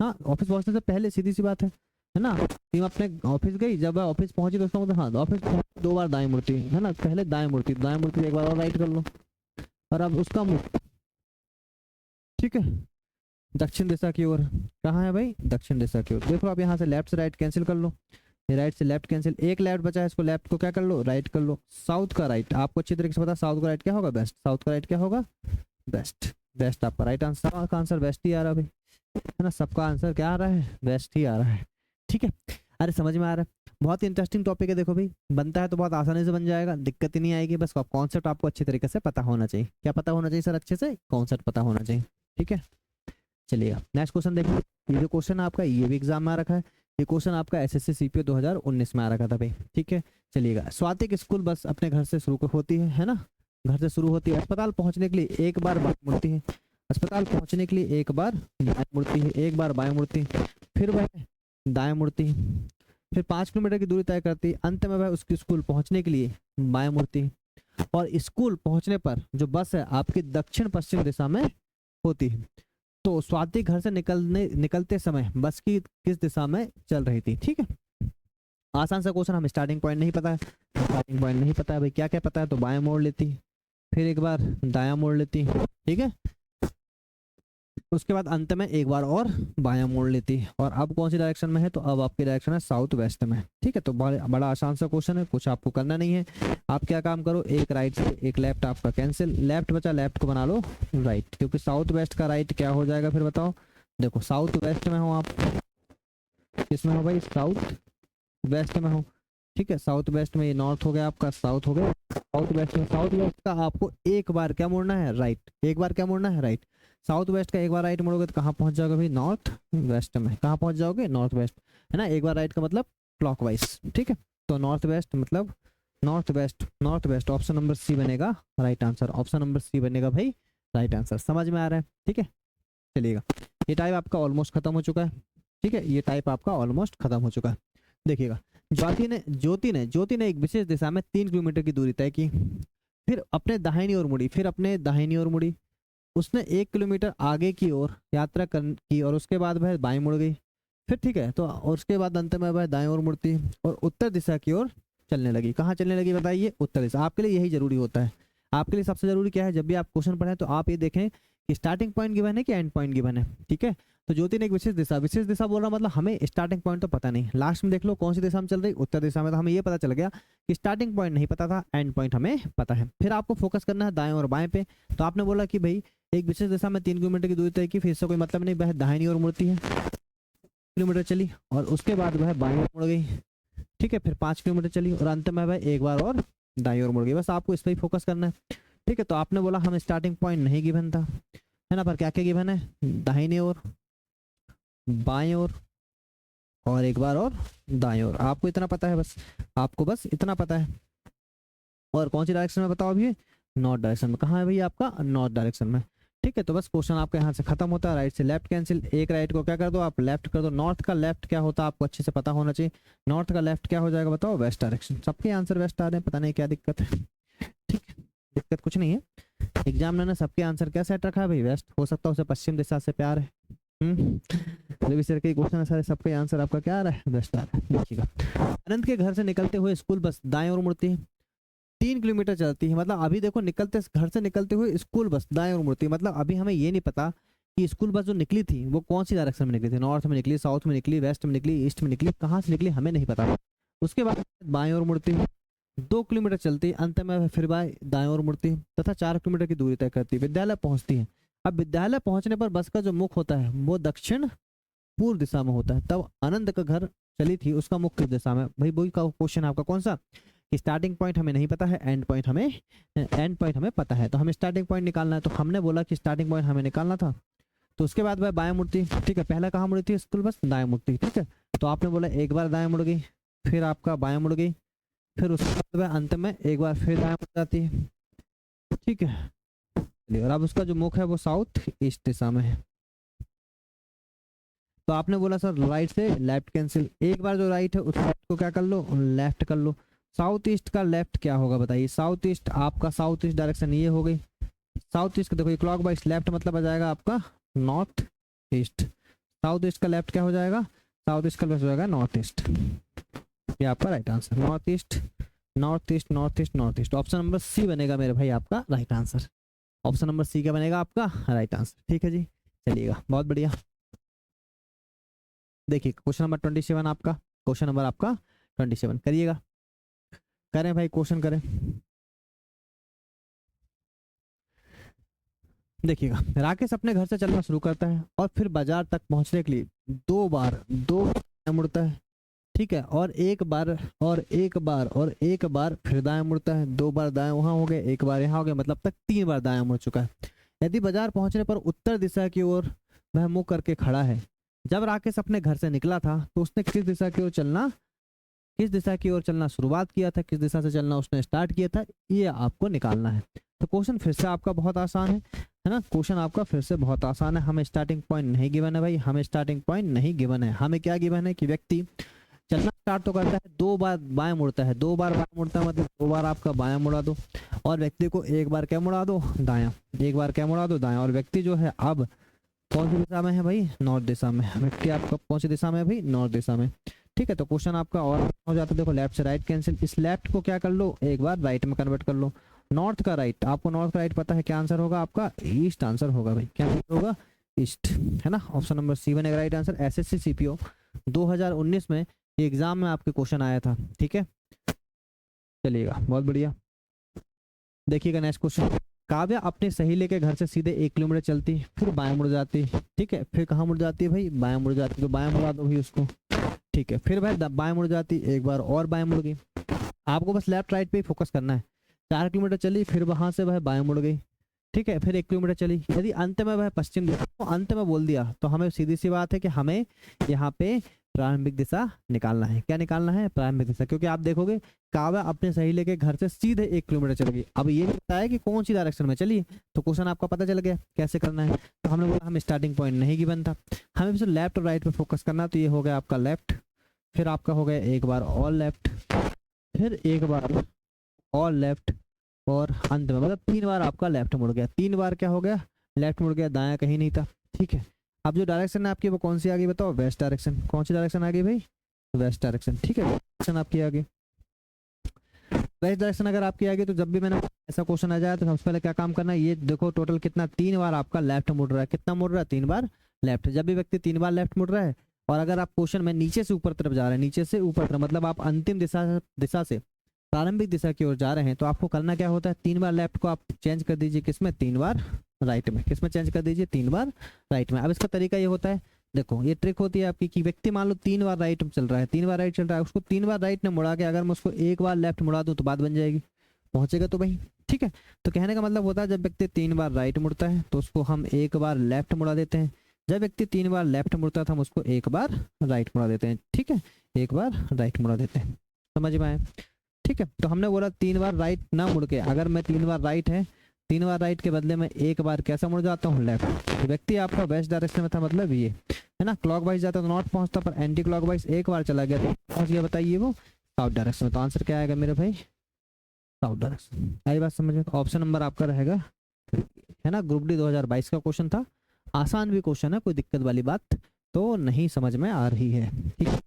हाँ ऑफिस पहुंचने से पहले, सीधी सी बात है ना। टीम अपने ऑफिस गई, जब वह ऑफिस पहुंची तो उसका मतलब हाँ ऑफिस 2 बार दाएं मुड़ती है ना, पहले दाएं मुड़ती, दाएं मुड़ती एक बार और राइट कर लो, और अब उसका मुख ठीक है दक्षिण दिशा की ओर। कहाँ है भाई? दक्षिण दिशा की ओर। देखो आप यहाँ से लेफ्ट से राइट कैंसिल कर लो, ये राइट से लेफ्ट कैंसिल, एक लेफ्ट बचा है, इसको लेफ्ट को क्या कर लो? राइट कर लो। साउथ का राइट आपको अच्छी तरीके से पता, साउथ का राइट क्या होगा? बेस्ट। साउथ का राइट क्या होगा? बेस्ट। बेस्ट आपका राइट आंसर का आंसर बेस्ट ही आ रहा है भाई, है ना। सबका आंसर क्या आ रहा है? बेस्ट ही आ रहा है। ठीक है, अरे समझ में आ रहा है। बहुत इंटरेस्टिंग टॉपिक है। देखो भाई बनता है तो बहुत आसानी से बन जाएगा, दिक्कत ही नहीं आएगी। बस कॉन्सेप्ट आपको अच्छे तरीके से पता होना चाहिए। क्या पता होना चाहिए सर? अच्छे से कॉन्सेप्ट पता होना चाहिए। ठीक है, चलिएगा नेक्स्ट क्वेश्चन देखिए। ये जो क्वेश्चन है आपका ये भी एग्जाम में आ रखा है। ये क्वेश्चन आपका एसएससी सीपीओ 2019 में आ रखा था भाई, ठीक है। चलिएगा, स्वातिक स्कूल बस अपने घर से शुरू होती है ना, घर से शुरू होती है, अस्पताल पहुंचने के लिए एक बार बाएं मुड़ती है, अस्पताल पहुंचने के लिए एक बार बाएं मुड़ती है, एक बार बाएं मुड़ती, फिर वह दाएं मुड़ती, फिर 5 किलोमीटर की दूरी तय करती, अंत में वह उसकी स्कूल पहुंचने के लिए बाएं मुड़ती, और स्कूल पहुंचने पर जो बस है आपकी दक्षिण पश्चिम दिशा में होती है। तो स्वाति घर से निकलते समय बस की किस दिशा में चल रही थी, ठीक है। आसान सा क्वेश्चन, हम स्टार्टिंग पॉइंट नहीं पता है, स्टार्टिंग पॉइंट नहीं पता है भाई, क्या क्या पता है, तो बाएं मोड़ लेती, फिर एक बार दायां मोड़ लेती, ठीक है, उसके बाद अंत में एक बार और बायां मोड़ लेती, और अब कौन सी डायरेक्शन में है, तो अब आपकी डायरेक्शन है साउथ वेस्ट में, ठीक है। तो बड़ा आसान सा क्वेश्चन है, कुछ आपको करना नहीं है। आप क्या काम करो, एक राइट से एक लेफ्ट आपका कैंसिल, लेफ्ट बचा, लेफ्ट को बना लो राइट, क्योंकि साउथ वेस्ट का राइट क्या हो जाएगा फिर बताओ। देखो साउथ वेस्ट में हो आप, किसमें हो भाई, साउथ वेस्ट में हो, ठीक है। साउथ वेस्ट में ये नॉर्थ हो गया आपका, साउथ हो गया, साउथ वेस्ट में, साउथ वेस्ट का आपको एक बार क्या मोड़ना है, राइट, एक बार क्या मोड़ना है, राइट। साउथ वेस्ट का एक बार राइट मोड़ोगे तो कहाँ पहुंच जाओगे भाई, नॉर्थ वेस्ट में, कहाँ पहुंच जाओगे, नॉर्थ वेस्ट, है ना। एक बार राइट का मतलब क्लॉकवाइज, ठीक है। तो नॉर्थ वेस्ट मतलब north west, north west, option number C बनेगा right answer, option number C बनेगा भाई राइट आंसर। समझ में आ रहा है, ठीक है। चलिएगा, ये टाइप आपका ऑलमोस्ट खत्म हो चुका है, ठीक है, ये टाइप आपका ऑलमोस्ट खत्म हो चुका है। देखिएगा, ज्योति ने एक विशेष दिशा में 3 किलोमीटर की दूरी तय की, फिर अपने दाहिनी ओर मुड़ी, फिर अपने दाहिनी ओर मुड़ी, उसने 1 किलोमीटर आगे की ओर यात्रा की और उसके बाद वह बाएं मुड़ गई, फिर ठीक है, तो और उसके बाद अंत में वह दाएं ओर मुड़ती और उत्तर दिशा की ओर चलने लगी। कहाँ चलने लगी बताइए, उत्तर दिशा। आपके लिए यही जरूरी होता है, आपके लिए सबसे जरूरी क्या है, जब भी आप क्वेश्चन पढ़ें तो आप ये देखें कि स्टार्टिंग पॉइंट गिवन है कि एंड पॉइंट गिवन है, ठीक है। तो ज्योति ने एक विशेष दिशा बोल रहा मतलब हमें स्टार्टिंग पॉइंट तो पता नहीं, लास्ट में देख लो कौन सी दिशा में चल रही, उत्तर दिशा में, तो हमें ये पता चल गया कि स्टार्टिंग पॉइंट नहीं पता था, एंड पॉइंट हमें पता है। फिर आपको फोकस करना है दाएं और बाएं पे, तो आपने बोला कि भाई एक विशेष दिशा में 3 किलोमीटर की दूरी तय की, फिर इससे कोई मतलब नहीं, वह दाहिनी ओर मुड़ती है, किलोमीटर चली और उसके बाद वह बाएं ओर मुड़ गई, ठीक है, फिर 5 किलोमीटर चली और अंत में वह एक बार और दाईं ओर मुड़ गई। बस आपको इस पर ही फोकस करना है, ठीक है। तो आपने बोला हम स्टार्टिंग पॉइंट नहीं गिवन था, है ना, पर क्या क्या गिवन है, दाहिने ओर, बाएं ओर और एक बार और दाएं ओर। आपको इतना पता है, बस आपको बस इतना पता है। और कौन सी डायरेक्शन में बताओ अभी, नॉर्थ डायरेक्शन में। कहाँ है भैया आपका, नॉर्थ डायरेक्शन में, ठीक है। तो बस क्वेश्चन आपका यहाँ से खत्म होता है, राइट से लेफ्ट कैंसिल, एक राइट को क्या कर दो आप, लेफ्ट कर दो। नॉर्थ का लेफ्ट क्या होता है आपको अच्छे से पता होना चाहिए, नॉर्थ का लेफ्ट क्या हो जाएगा बताओ, वेस्ट डायरेक्शन। सबके आंसर वेस्ट आ रहे हैं, पता नहीं क्या दिक्कत है, ठीक है, दिक्कत कुछ नहीं है। एग्जामिनर ने सबके आंसर क्या सेट रखा है भाई, वेस्ट। हो सकता है उसे पश्चिम दिशा से प्यार है, सर के क्वेश्चन है सारे, सबके आंसर आपका क्या आ रहा है, वेस्ट आ रहा है। देखिएगा, अनंत के घर से निकलते हुए स्कूल बस दाएं ओर मुड़ती है, 3 किलोमीटर चलती है, मतलब अभी देखो निकलते घर से निकलते हुए स्कूल बस दाएं ओर मुड़ती है, मतलब अभी हमें ये नहीं पता कि स्कूल बस जो निकली थी वो कौन सी डायरेक्शन में निकली थी, नॉर्थ में निकली, साउथ में निकली, वेस्ट में निकली, ईस्ट में निकली, कहाँ से निकली हमें नहीं पता। उसके बाद बाएं ओर मुड़ती है, 2 किलोमीटर चलती, अंत में फिर दाएं ओर मुड़ती तथा 4 किलोमीटर की दूरी तय करती, विद्यालय पहुंचती है। अब विद्यालय पहुंचने पर बस का जो मुख होता है वो दक्षिण पूर्व दिशा में होता है। तब आनंद का घर चली थी, उसका मुख किस दिशा में, भाई वही का क्वेश्चन आपका कौन सा, स्टार्टिंग पॉइंट हमें नहीं पता है, एंड पॉइंट हमें पता है। तो हमें स्टार्टिंग पॉइंट निकालना है, तो हमने बोला कि स्टार्टिंग पॉइंट हमें निकालना था। तो उसके बाद वह बाएं मुड़ती, ठीक है, पहला कहाँ मुड़ी थी स्कूल बस, दाएं मुड़ती, ठीक है। तो आपने बोला एक बार दाएं मुड़ गई, फिर आपका बाएं मुड़ गई, फिर उसके बाद वह अंत में एक बार फिर दाएं मुड़ जाती है, ठीक है। और अब उसका जो मुख है वो साउथ ईस्ट दिशा में है। तो आपने बोला सर राइट से लेफ्ट कैंसिल, एक बार जो राइट है उस लेफ्ट को क्या कर लो, लेफ्ट कर लो। साउथ ईस्ट का लेफ्ट क्या होगा बताइए, साउथ ईस्ट आपका साउथ ईस्ट डायरेक्शन ये हो गई, साउथ ईस्ट का देखो ये क्लॉक वाइज, लेफ्ट मतलब आ जाएगा आपका नॉर्थ ईस्ट, साउथ ईस्ट का लेफ्ट क्या हो जाएगा, साउथ ईस्ट का लेफ्ट हो जाएगा नॉर्थ ईस्ट। ये आपका right answer, north east north east north east north east, option number C बनेगा मेरे भाई आपका right answer. Option number C क्या बनेगा आपका राइट आंसर, ठीक है जी। चलिएगा, बहुत बढ़िया। देखिए क्वेश्चन नंबर 27 आपका, क्वेश्चन नंबर आपका 27 करिएगा, करें भाई क्वेश्चन करें। देखिएगा, राकेश अपने घर से चलना शुरू करता है और फिर बाजार तक पहुंचने के लिए दो बार मुड़ता है, ठीक है, और एक बार फिर दाएं मुड़ता है, 2 बार दाएं वहां हो गए, एक बार यहाँ हो गया, मतलब तक 3 बार दाएं मुड़ चुका है। यदि बाजार पहुंचने पर उत्तर दिशा की ओर वह मुंह करके खड़ा है जब राकेश अपने घर से निकला था तो उसने किस दिशा की ओर चलना, किस दिशा की ओर चलना शुरुआत किया था, किस दिशा से चलना उसने स्टार्ट किया था, ये आपको निकालना है। तो क्वेश्चन फिर से आपका बहुत आसान है ना, क्वेश्चन आपका फिर से बहुत आसान है। हमें स्टार्टिंग पॉइंट नहीं गिवन है भाई, हमें स्टार्टिंग पॉइंट नहीं गिवन है। हमें क्या गिवन है कि व्यक्ति चलना स्टार्ट तो करता है, 2 बार बाएं मुड़ता है, 2 बार बाएं मुड़ता है मतलब 2 बार आपका बायां मुड़ा दो, और व्यक्ति को 1 बार क्या मुड़ा दो, दायां, 1 बार क्या मुड़ा दो, दायां। और व्यक्ति जो है अब कौन सी दिशा में है भाई, नॉर्थ दिशा में। व्यक्ति आपका कौन सी दिशा में है भाई, नॉर्थ दिशा में। ठीक है, तो क्वेश्चन आपका और हो जाता है। देखो लेफ्ट से राइट कैंसिल, इस लेफ्ट को क्या कर लो, एक बार राइट में कन्वर्ट कर लो। नॉर्थ का राइट, आपको नॉर्थ का राइट पता है, क्या आंसर होगा आपका, ईस्ट आंसर होगा भाई। क्या आंसर होगा, ईस्ट, है ना। ऑप्शन नंबर सी बनेगा राइट आंसर। एसएससी सीपीओ 2019 में ये एग्जाम में आपके क्वेश्चन आया था। ठीक है, चलिएगा, बहुत बढ़िया। देखिएगा नेक्स्ट क्वेश्चन। काव्या अपने सहेली के घर से सीधे 1 किलोमीटर चलती, फिर बाएं मुड़ जाती। ठीक है, फिर कहाँ मुड़ जाती है भाई, बाएं मुड़ जाती, तो बाएं मुड़ा दो भाई उसको। ठीक है, फिर भाई बाएं मुड़ जाती, एक बार और बाएं मुड़ गई। आपको बस लेफ्ट राइट पे ही फोकस करना है। 4 किलोमीटर चली, फिर वहां से वह बाएं मुड़ गई। ठीक है, फिर 1 किलोमीटर चली, यदि अंत में वह पश्चिम दिशा, तो अंत में बोल दिया तो हमें सीधी सी बात है कि हमें यहाँ पे प्रारंभिक दिशा निकालना है। क्या निकालना है, प्रारंभिक दिशा। क्योंकि आप देखोगे काव्या अपने सहेली के घर से सीधे 1 किलोमीटर चल गई। अब ये नहीं पता है कि कौन सी डायरेक्शन में चली, तो क्वेश्चन आपका पता चल गया कैसे करना है। तो हमने बोला हमें स्टार्टिंग पॉइंट नहीं गिवन था, हमें सिर्फ लेफ्ट और राइट पे फोकस करना। तो ये हो गया आपका लेफ्ट, फिर आपका हो गया एक बार और लेफ्ट, फिर एक बार और लेफ्ट, और अंत में मतलब 3 बार आपका लेफ्ट मुड़ गया। 3 बार क्या हो गया, लेफ्ट मुड़ गया, दायां कहीं नहीं था। ठीक है, अब जो डायरेक्शन है आपकी वो कौन सी आ गई बताओ, वेस्ट डायरेक्शन। कौन सी डायरेक्शन आ गई भाई, वेस्ट डायरेक्शन। ठीक है, डायरेक्शन आपकी आ गई वेस्ट डायरेक्शन। अगर आपकी आ गई तो जब भी मैंने ऐसा क्वेश्चन आ जाए तो सबसे पहले क्या काम करना है, ये देखो टोटल कितना, 3 बार आपका लेफ्ट मुड़ रहा है। कितना मुड़ रहा है, 3 बार लेफ्ट। जब भी व्यक्ति 3 बार लेफ्ट मुड़ रहा है, और अगर आप क्वेश्चन में नीचे से ऊपर तरफ जा रहे हैं, नीचे से ऊपर तरफ मतलब आप अंतिम दिशा से प्रारंभिक दिशा की ओर जा रहे हैं, तो आपको करना क्या होता है, 3 बार लेफ्ट को आप चेंज कर दीजिए किसमें, 3 बार राइट में। किसमें चेंज कर दीजिए, 3 बार राइट में। अब इसका तरीका ये होता है, देखो ये ट्रिक होती है आपकी कि व्यक्ति मान लो 3 बार राइट चल रहा है, 3 बार राइट चल रहा है, उसको 3 बार राइट ने मुड़ा के अगर मैं उसको 1 बार लेफ्ट मुड़ा दूं तो बात बन जाएगी, पहुंचेगा तो भाई। ठीक है, तो कहने का मतलब होता है जब व्यक्ति 3 बार राइट मुड़ता है तो उसको हम 1 बार लेफ्ट मुड़ा देते हैं। जब व्यक्ति 3 बार लेफ्ट मुड़ता है तो हम उसको 1 बार राइट मुड़ा देते हैं। ठीक है, 1 बार राइट मुड़ा देते हैं, समझ में आए। ठीक है, तो हमने बोला 3 बार राइट ना मुड़ के, अगर मैं 3 बार राइट है, 3 बार राइट के बदले में 1 बार कैसा मुड़ जाता हूँ, लेफ्ट। तो व्यक्ति आपका वेस्ट डायरेक्शन में था, मतलब ये है ना, क्लॉक वाइज जाता तो नॉर्थ पहुंचता, पर एंटी क्लॉक वाइज 1 बार चला गया तो पहुंच गया, बताइए वो साउथ डायरेक्शन में। तो आंसर क्या आएगा मेरे भाई, साउथ डायरेक्शन। आई बात समझ में। ऑप्शन नंबर आपका रहेगा, है ना, ग्रुप डी 2022 का क्वेश्चन था, आसान भी क्वेश्चन है, कोई दिक्कत वाली बात तो नहीं समझ में आ रही है। ठीक है,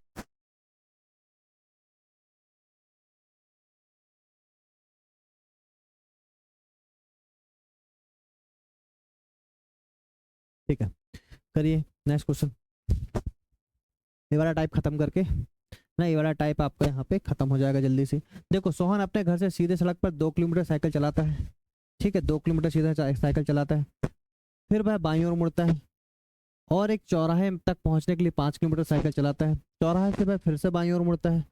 ठीक है, करिए नेक्स्ट क्वेश्चन। ये वाला टाइप खत्म करके ना, ये वाला टाइप आपका यहाँ पे खत्म हो जाएगा जल्दी से। देखो सोहन अपने घर से सीधे सड़क पर 2 किलोमीटर साइकिल चलाता है। ठीक है, 2 किलोमीटर सीधा साइकिल चलाता है, फिर वह बाईं ओर मुड़ता है और एक चौराहे तक पहुंचने के लिए 5 किलोमीटर साइकिल चलाता है। चौराहे से वह फिर से बाईं ओर मुड़ता है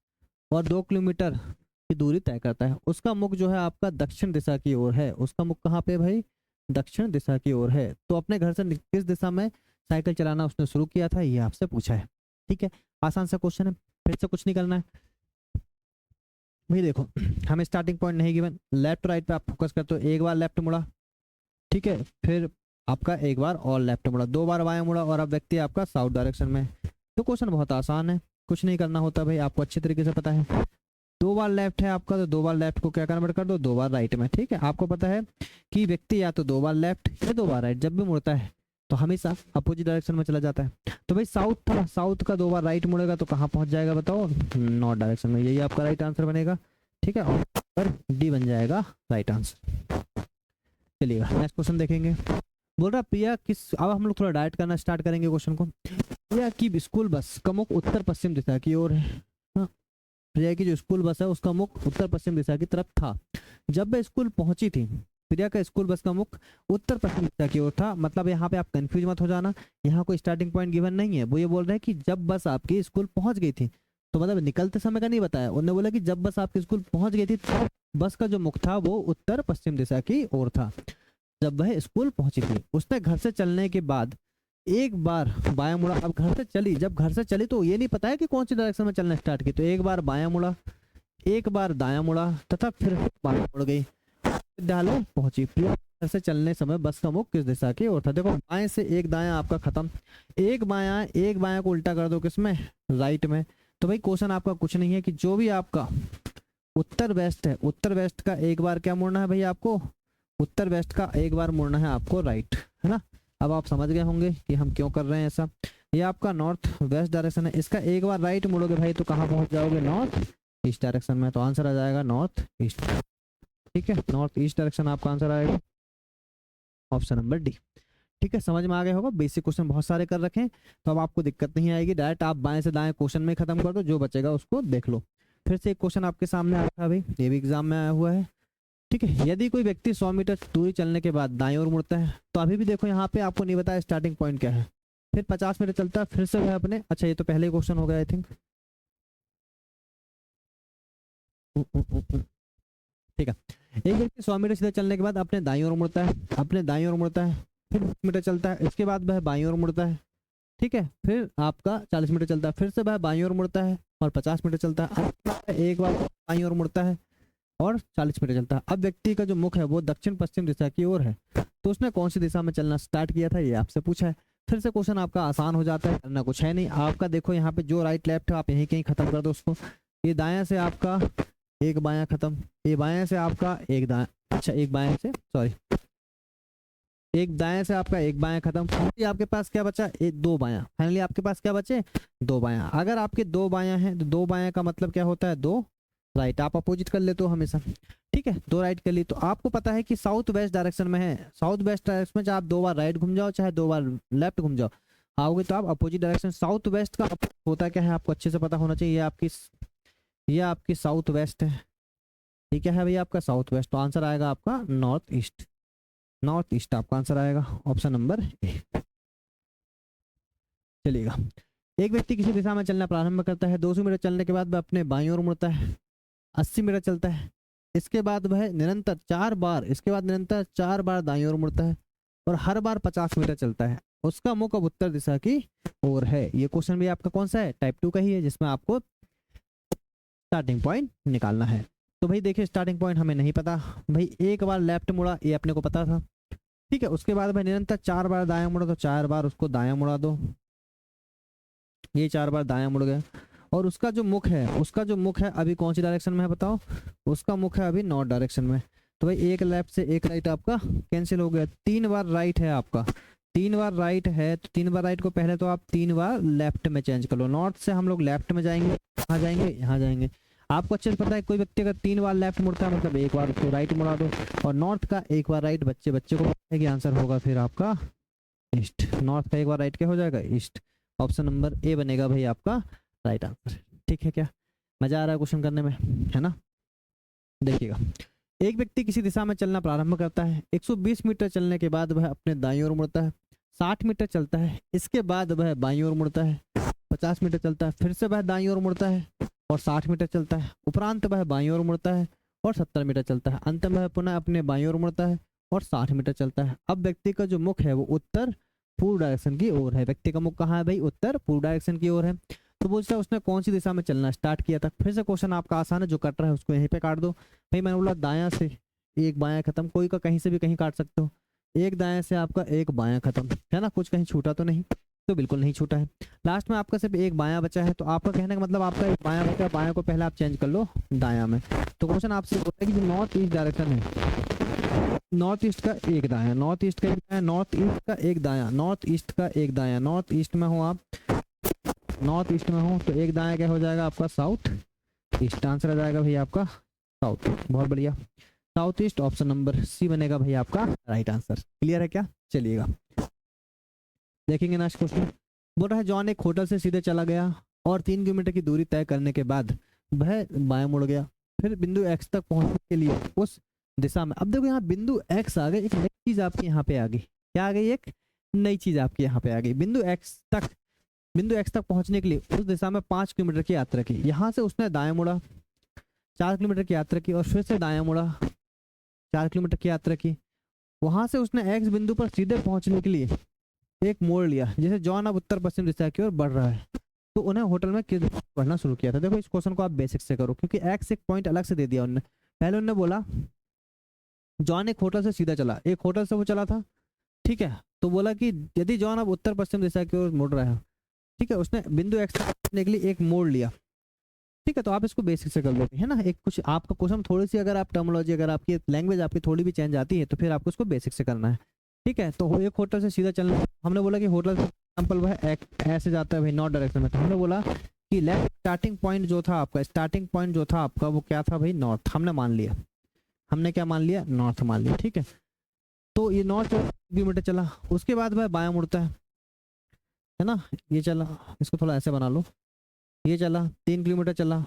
और 2 किलोमीटर की दूरी तय करता है। उसका मुख जो है आपका दक्षिण दिशा की ओर है। उसका मुख कहाँ पे भाई, दक्षिण दिशा की ओर है। तो अपने घर से किस दिशा में साइकिल चलाना उसने शुरू किया था, ये आपसे पूछा है। ठीक है, आसान सा क्वेश्चन है, फिर से कुछ नहीं करना है भाई। देखो हमें स्टार्टिंग पॉइंट नहीं गिवन, लेफ्ट राइट पे आप फोकस करते हो, 1 बार लेफ्ट मुड़ा, ठीक है, फिर आपका 1 बार और लेफ्ट मुड़ा, 2 बार बाएं मुड़ा, और अब व्यक्ति आपका साउथ डायरेक्शन में। तो क्वेश्चन बहुत आसान है, कुछ नहीं करना होता भाई, आपको अच्छे तरीके से पता है। 2 बार लेफ्ट है आपका, तो 2 बार लेफ्ट को क्या कन्वर्ट कर दो, 2 बार राइट में। ठीक है, आपको पता है कि व्यक्ति या तो 2 बार लेफ्ट या 2 बार राइट जब भी मुड़ता है तो हमेशा अपोजिट डायरेक्शन में चला जाता है। तो भाई साउथ था, साउथ का 2 बार राइट मुड़ेगा तो कहाँ पहुंच जाएगा बताओ, नॉर्थ डायरेक्शन में। यही आपका राइट आंसर बनेगा। ठीक है, और डी बन जाएगा राइट आंसर। चलिएगा नेक्स्ट क्वेश्चन देखेंगे। बोल रहा प्रिया किस, अब हम लोग थोड़ा डायरेक्ट करना स्टार्ट करेंगे क्वेश्चन को। प्रिया की स्कूल बस का मुख उत्तर पश्चिम दिशा की ओर है। हाँ, प्रिया की जो स्कूल बस है उसका मुख उत्तर पश्चिम दिशा की तरफ था। जब वह स्कूल पहुंची थी, प्रिया का स्कूल बस का मुख उत्तर पश्चिम दिशा की ओर था। मतलब यहाँ पे आप कंफ्यूज मत हो जाना, यहाँ कोई स्टार्टिंग पॉइंट गिवन नहीं है। वो ये बोल रहे हैं कि जब बस आपकी स्कूल पहुंच गई थी, तो मतलब निकलते समय का नहीं बताया, उन्होंने बोला कि जब बस आपकी स्कूल पहुंच गई थी तब बस का जो मुख था वो उत्तर पश्चिम दिशा की ओर था। जब वह स्कूल पहुंची थी, उसने घर से चलने के बाद एक बार बायां मुड़ा, अब घर से चली, जब घर से चली तो ये नहीं पता है कि कौन सी डायरेक्शन में चलना स्टार्ट की, तो एक बार बायां मुड़ा, एक बार दायां मुड़ा तथा फिर बायां मुड़ गई, विद्यालय पहुंची। घर से चलने समय बस का मुख किस दिशा की ओर था? देखो बाएं से एक दायां आपका खत्म, एक बायां को उल्टा कर दो किसमें, राइट में। तो भाई क्वेश्चन आपका कुछ नहीं है कि जो भी आपका उत्तर वेस्ट है, उत्तर वेस्ट का एक बार क्या मुड़ना है भाई आपको, उत्तर वेस्ट का एक बार मुड़ना है आपको राइट, है ना। अब आप समझ गए होंगे कि हम क्यों कर रहे हैं ऐसा। ये आपका नॉर्थ वेस्ट डायरेक्शन है, इसका एक बार राइट मुड़ोगे भाई तो कहाँ पहुंच जाओगे, नॉर्थ ईस्ट डायरेक्शन में। तो आंसर आ जाएगा नॉर्थ ईस्ट। ठीक है, नॉर्थ ईस्ट डायरेक्शन आपका आंसर आएगा, ऑप्शन नंबर डी। ठीक है, समझ में आ गया होगा। बेसिक क्वेश्चन बहुत सारे कर रखे हैं तो अब आपको दिक्कत नहीं आएगी, डायरेक्ट आप बाएं से दाएं क्वेश्चन में खत्म कर दो, जो बचेगा उसको देख लो। फिर से एक क्वेश्चन आपके सामने आ रहा है भाई, ये भी एग्जाम में आया हुआ है। ठीक है, यदि कोई व्यक्ति 100 मीटर दूरी चलने के बाद दाईं ओर मुड़ता है, तो अभी भी देखो यहाँ पे आपको नहीं बताया स्टार्टिंग पॉइंट क्या है, फिर 50 मीटर चलता है, फिर से वह अपने, अच्छा ये तो पहले क्वेश्चन हो गया आई थिंक। ठीक है, एक व्यक्ति 100 मीटर सीधे चलने के बाद अपने दाईं ओर मुड़ता है, अपने दाईं ओर मुड़ता है, फिर 20 मीटर चलता है, इसके बाद वह बाईं ओर मुड़ता है। ठीक है, फिर आपका 40 मीटर चलता है, फिर से वह बाईं ओर मुड़ता है और 50 मीटर चलता है, एक बार बाईं ओर मुड़ता है और 40 मीटर चलता है। अब व्यक्ति का जो मुख है वो दक्षिण पश्चिम दिशा की ओर है, तो उसने कौन सी दिशा में चलना स्टार्ट किया था, ये आपसे पूछा है। फिर से क्वेश्चन आपका आसान हो जाता है, करना कुछ है नहीं आपका। देखो यहाँ पे जो राइट लेफ्ट है आप यहीं कहीं खत्म कर दो उसको। ये दायां से आपका एक बायां खत्म, ये बायां से आपका एक दायां, अच्छा एक बायां से सॉरी एक दाएं से आपका एक बायां खत्म, फाइनली आपके पास क्या बचा, एक दो बायां, फाइनली आपके पास क्या बचे, दो बायां। अगर आपके दो बायां हैं तो दो बायां का मतलब क्या होता है, दो राइट। आप अपोजिट कर लेते हो हमेशा, ठीक है, दो राइट कर ली। तो आपको पता है कि साउथ वेस्ट डायरेक्शन में है, साउथ वेस्ट डायरेक्शन में चाहे आप दो बार राइट घूम जाओ चाहे दो बार लेफ्ट घूम जाओ, आओगे तो आप अपोजिट डायरेक्शन। साउथ वेस्ट का होता क्या है आपको अच्छे से पता होना चाहिए। ये आपकी साउथ वेस्ट है, ठीक है भैया आपका साउथ वेस्ट। तो आंसर आएगा आपका नॉर्थ ईस्ट, नॉर्थ ईस्ट आपका आंसर आएगा, ऑप्शन नंबर ए। चलिएगा, एक व्यक्ति किसी दिशा में चलना प्रारंभ करता है, 200 मीटर चलने के बाद वह अपने बाईं ओर मुड़ता है, 80 मीटर चलता है, इसके बाद वह निरंतर 4 बार, इसके बाद निरंतर 4 बार दाईं ओर मुड़ता है और हर बार 50 मीटर चलता है। उसका मुख अब उत्तर दिशा की ओर है। ये क्वेश्चन भी आपका कौन सा है, टाइप 2 का ही है, जिसमें आपको स्टार्टिंग पॉइंट निकालना है। तो भाई देखिए स्टार्टिंग पॉइंट हमें नहीं पता भाई, एक बार लेफ्ट मुड़ा ये अपने को पता था, ठीक है। उसके बाद भाई निरंतर 4 बार दायां मुड़ा तो 4 बार उसको दायां मुड़ा दो, ये 4 बार दायां मुड़ गया। और उसका जो मुख है, उसका जो मुख है अभी कौन सी डायरेक्शन में है बताओ, उसका मुख है अभी नॉर्थ डायरेक्शन में। तो भाई एक लेफ्ट से एक राइट आपका कैंसिल हो गया, 3 बार राइट है आपका, 3 बार राइट है तो 3 बार राइट को पहले तो आप 3 बार लेफ्ट में चेंज कर लो। नॉर्थ से हम लोग लेफ्ट में जाएंगे, कहाँ जाएंगे, यहाँ जाएंगे। आपको अच्छे से पता है कोई व्यक्ति अगर 3 बार लेफ्ट मुड़ता है मतलब एक बार उसको राइट मुड़ा दो, और नॉर्थ का एक बार राइट बच्चे को पता है कि आंसर होगा फिर आपका ईस्ट। नॉर्थ का एक बार राइट क्या हो जाएगा, ईस्ट। ऑप्शन नंबर ए बनेगा भाई आपका राइट आंसर। ठीक है, क्या मजा आ रहा है क्वेश्चन करने में, है ना। देखिएगा, एक व्यक्ति किसी दिशा में चलना प्रारंभ करता है, 120 मीटर चलने के बाद वह अपने दाईं ओर मुड़ता है, 60 मीटर चलता है, इसके बाद वह बाईं ओर मुड़ता है, 50 मीटर चलता है, फिर से वह दाईं ओर मुड़ता है और 60 मीटर चलता है, उपरांत वह बाईं ओर मुड़ता है और 70 मीटर चलता है, अंत में वह पुनः अपने बाईं ओर मुड़ता है और 60 मीटर चलता है। अब व्यक्ति का जो मुख है वो उत्तर पूर्व डायरेक्शन की ओर है। व्यक्ति का मुख कहाँ है भाई, उत्तर पूर्व डायरेक्शन की ओर है। तो पूछता है उसने कौन सी दिशा में चलना स्टार्ट किया था। फिर से क्वेश्चन आपका आसान है, जो कट रहा है उसको यहीं पे काट दो। भाई मैंने बोला दायां से एक बायां खत्म, कोई का कहीं से भी कहीं काट सकते हो, एक दायां से आपका एक बायां खत्म, है ना, कुछ कहीं छूटा तो नहीं, तो बिल्कुल नहीं छूटा है। लास्ट में आपका सिर्फ एक बायां बचा है, तो आपका कहने का मतलब आपका एक बायां बचा, बायां को पहले आप चेंज कर लो दायां में। तो क्वेश्चन आपसे बोलता है कि जो नॉर्थ ईस्ट डायरेक्शन है, नॉर्थ ईस्ट का एक दायां, नॉर्थ ईस्ट का एक दायां, नॉर्थ ईस्ट का एक दायां, नॉर्थ ईस्ट का एक दायां, नॉर्थ ईस्ट में हो आप, नॉर्थ ईस्ट में हो तो एक दायां क्या हो जाएगा आपका साउथ ईस्ट। आंसर आ जाएगा भाई आपका साउथ, बहुत बढ़िया, south east. Option number C बनेगा भाई आपका राइट आंसर। क्लियर है क्या, चलिएगा देखेंगे नेक्स्ट क्वेश्चन। बोल रहा है जॉन एक होटल से सीधे चला गया और 3 किलोमीटर की दूरी तय करने के बाद वह बाएं मुड़ गया, फिर बिंदु एक्स तक पहुंचने के लिए उस दिशा में। अब देखो यहाँ बिंदु एक्स आ गई, एक नई चीज आपकी यहाँ पे आ गई, क्या आ गई, एक नई चीज आपकी यहाँ पे आ गई। बिंदु एक्स तक पहुंचने के लिए उस दिशा में 5 किलोमीटर की यात्रा की। यहाँ से उसने दाएं मुड़ा, 4 किलोमीटर की यात्रा की और फिर से दाएं मुड़ा, 4 किलोमीटर की यात्रा की। वहां से उसने एक्स बिंदु पर सीधे पहुंचने के लिए एक मोड़ लिया, जैसे जॉन अब उत्तर पश्चिम दिशा की ओर बढ़ रहा है तो उन्हें होटल में किस दिशा बढ़ना शुरू किया था। देखो इस क्वेश्चन को आप बेसिक से करो, क्योंकि एक्स एक पॉइंट अलग से दे दिया उन्होंने। पहले उन्होंने बोला जॉन एक होटल से सीधा चला, एक होटल से वो चला था, ठीक है। तो बोला कि यदि जॉन अब उत्तर पश्चिम दिशा की ओर मुड़ रहा है, ठीक है, उसने बिंदु एक्स तक पहुंचने के लिए एक मोड़ लिया, ठीक है। तो आप इसको बेसिक से कर लोगे, है ना। एक कुछ आपका क्वेश्चन थोड़ी सी अगर आप टर्मिनोलॉजी, अगर आपकी लैंग्वेज आपकी थोड़ी भी चेंज आती है तो फिर आपको इसको बेसिक से करना है, ठीक है। तो एक होटल से सीधा चलना, हमने बोला कि होटल से एग्जाम्पल वह ऐसे जाता है भाई नॉर्थ डायरेक्शन में, तो हमने बोला कि लेफ्ट स्टार्टिंग पॉइंट जो था आपका, स्टार्टिंग पॉइंट जो था आपका वो क्या था भाई, नॉर्थ, हमने मान लिया, हमने क्या मान लिया, नॉर्थ मान लिया, ठीक है। तो ये नॉर्थ किलोमीटर चला, उसके बाद वह बायां मुड़ता है ना, ये चला, इसको थोड़ा ऐसे बना लो, ये चला 3 किलोमीटर चला,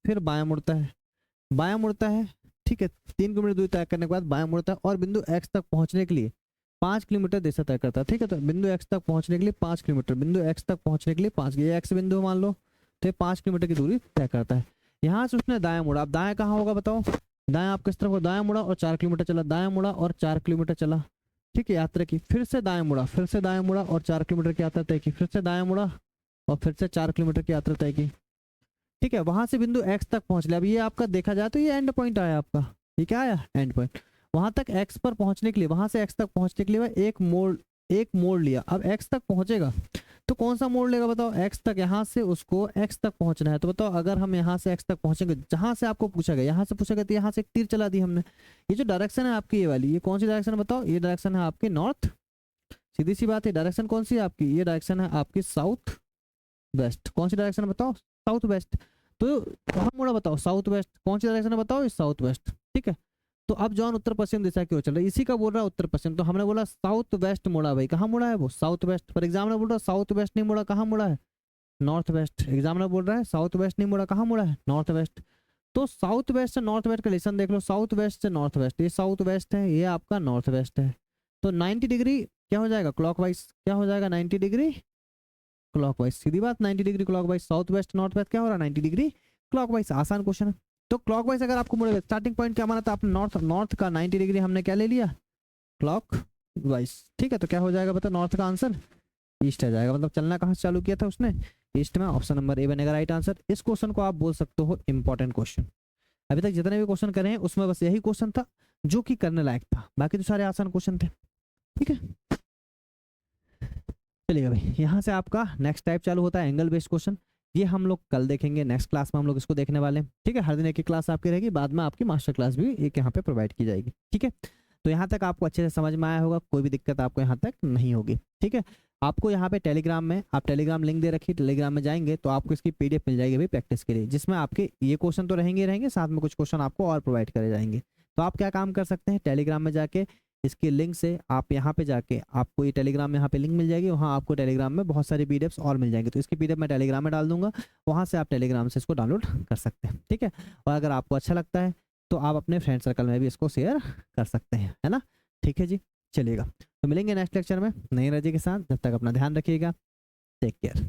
फिर बायां मुड़ता है, बायां मुड़ता है, ठीक है। 3 किलोमीटर दूरी तय करने के बाद बायां मुड़ता है और बिंदु एक्स तक पहुंचने के लिए 5 किलोमीटर दिशा तय करता है, ठीक है। तो बिंदु एक्स तक पहुंचने के लिए 5 किलोमीटर, बिंदु एक्स तक पहुंचने के लिए 5, ये एक्स बिंदु मान लो, तो ये 5 किलोमीटर की दूरी तय करता है। यहाँ से उसने दायां मुड़ा, अब दायां कहाँ होगा बताओ, दायां आप किस तरफ हो, दायां मुड़ा और 4 किलोमीटर चला, दायां मुड़ा और 4 किलोमीटर चला, ठीक है, यात्रा की, फिर से दायां मुड़ा, फिर से दायां मुड़ा और 4 किलोमीटर की यात्रा तय की, फिर से दायां मुड़ा और फिर से 4 किलोमीटर की यात्रा तय की, ठीक है। वहां से बिंदु एक्स तक पहुंच लिया। अब ये आपका देखा जाए तो ये एंड पॉइंट आया आपका, ये क्या आया, एंड पॉइंट। वहां तक एक्स पर पहुंचने के लिए, वहां से एक्स तक पहुंचने के लिए वह एक मोड़ लिया। अब एक्स तक पहुंचेगा तो कौन सा मोड़ लेगा बताओ, एक्स तक, यहाँ से उसको एक्स तक पहुंचना है, तो बताओ अगर हम यहाँ से एक्स तक पहुंचेंगे, जहां से आपको पूछा गया, यहाँ से पूछा गया तो यहाँ से एक तीर चला दी हमने। ये जो डायरेक्शन है आपकी, ये वाली, ये कौन सी डायरेक्शन है बताओ, ये डायरेक्शन है आपकी नॉर्थ, सीधी सी बात है। डायरेक्शन कौन सी है आपकी, ये डायरेक्शन है आपकी साउथ वेस्ट, कौन सी डायरेक्शन है बताओ, साउथ वेस्ट। तो कहाँ मुड़ा बताओ, साउथ वेस्ट, कौन सी डायरेक्शन है बताओ, साउथ वेस्ट, ठीक है। तो अब जॉन उत्तर पश्चिम दिशा की ओर चल रहा है, इसी का बोल रहा है उत्तर पश्चिम, तो हमने बोला साउथ वेस्ट मुड़ा भाई, कहाँ मुड़ा है वो, साउथ वेस्ट। पर एग्जामिनर बोल रहा है साउथ वेस्ट नहीं मुड़ा, कहाँ मुड़ा है, नॉर्थ वेस्ट। एग्जामिनर बोल रहा है साउथ वेस्ट नहीं मुड़ा, कहाँ मुड़ा है, नॉर्थ वेस्ट। तो साउथ वेस्ट से नॉर्थ वेस्ट का रिलेशन देख लो, साउथ वेस्ट से नॉर्थ वेस्ट, ये साउथ वेस्ट है, ये आपका नॉर्थ वेस्ट है, तो 90 डिग्री क्या हो जाएगा, क्लॉकवाइज, क्या हो जाएगा 90 डिग्री क्लॉकवाइज, सीधी बात, 90 degree clockwise, south west north waste क्या हो रहा है 90 डिग्री क्लॉकवाइज, आसान क्वेश्चन है। तो क्लॉकवाइज अगर आपको मुड़ेगा, स्टार्टिंग पॉइंट क्या माना था आपने, नॉर्थ का 90 डिग्री हमने क्या ले लिया, क्लॉक वाइज, ठीक है। तो क्या हो जाएगा बता, नॉर्थ का आंसर ईस्ट आ जाएगा, मतलब चलना कहाँ से चालू किया था उसने, ईस्ट में। ऑप्शन नंबर ए बनेगा राइट आंसर। इस क्वेश्चन को आप बोल सकते हो इंपॉर्टेंट क्वेश्चन। अभी तक जितने भी क्वेश्चन करे हैं उसमें बस यही क्वेश्चन था जो कि करने लायक था, बाकी तो सारे आसान क्वेश्चन थे, ठीक है। चलिएगा भाई, यहाँ से आपका नेक्स्ट टाइप चालू होता है एंगल बेस्ड क्वेश्चन। ये हम लोग कल देखेंगे, नेक्स्ट क्लास में हम लोग इसको देखने वाले हैं, ठीक है। हर दिन एक क्लास आपकी रहेगी, बाद में आपकी मास्टर क्लास भी एक यहाँ पे प्रोवाइड की जाएगी, ठीक है। तो यहाँ तक आपको अच्छे से समझ में आया होगा, कोई भी दिक्कत आपको यहाँ तक नहीं होगी, ठीक है। आपको यहाँ पे टेलीग्राम में, आप टेलीग्राम लिंक दे रखिए, टेलीग्राम में जाएंगे तो आपको इसकी पीडीएफ मिल जाएगी भाई प्रैक्टिस के लिए, जिसमें आपके ये क्वेश्चन तो रहेंगे, साथ में कुछ क्वेश्चन आपको और प्रोवाइड करे जाएंगे। तो आप क्या काम कर सकते हैं, टेलीग्राम में जाके इसके लिंक से आप यहाँ पे जाके, आपको ये टेलीग्राम में यहाँ पे लिंक मिल जाएगी, वहाँ आपको टेलीग्राम में बहुत सारी पीडीएफ्स और मिल जाएंगे। तो इसकी पीडीएफ मैं टेलीग्राम में डाल दूंगा, वहाँ से आप टेलीग्राम से इसको डाउनलोड कर सकते हैं, ठीक है। और अगर आपको अच्छा लगता है तो आप अपने फ्रेंड सर्कल में भी इसको शेयर कर सकते हैं, है ना, ठीक है जी। चलिएगा, तो मिलेंगे नेक्स्ट लेक्चर में नई एनर्जी के साथ, जब तक अपना ध्यान रखिएगा, टेक केयर।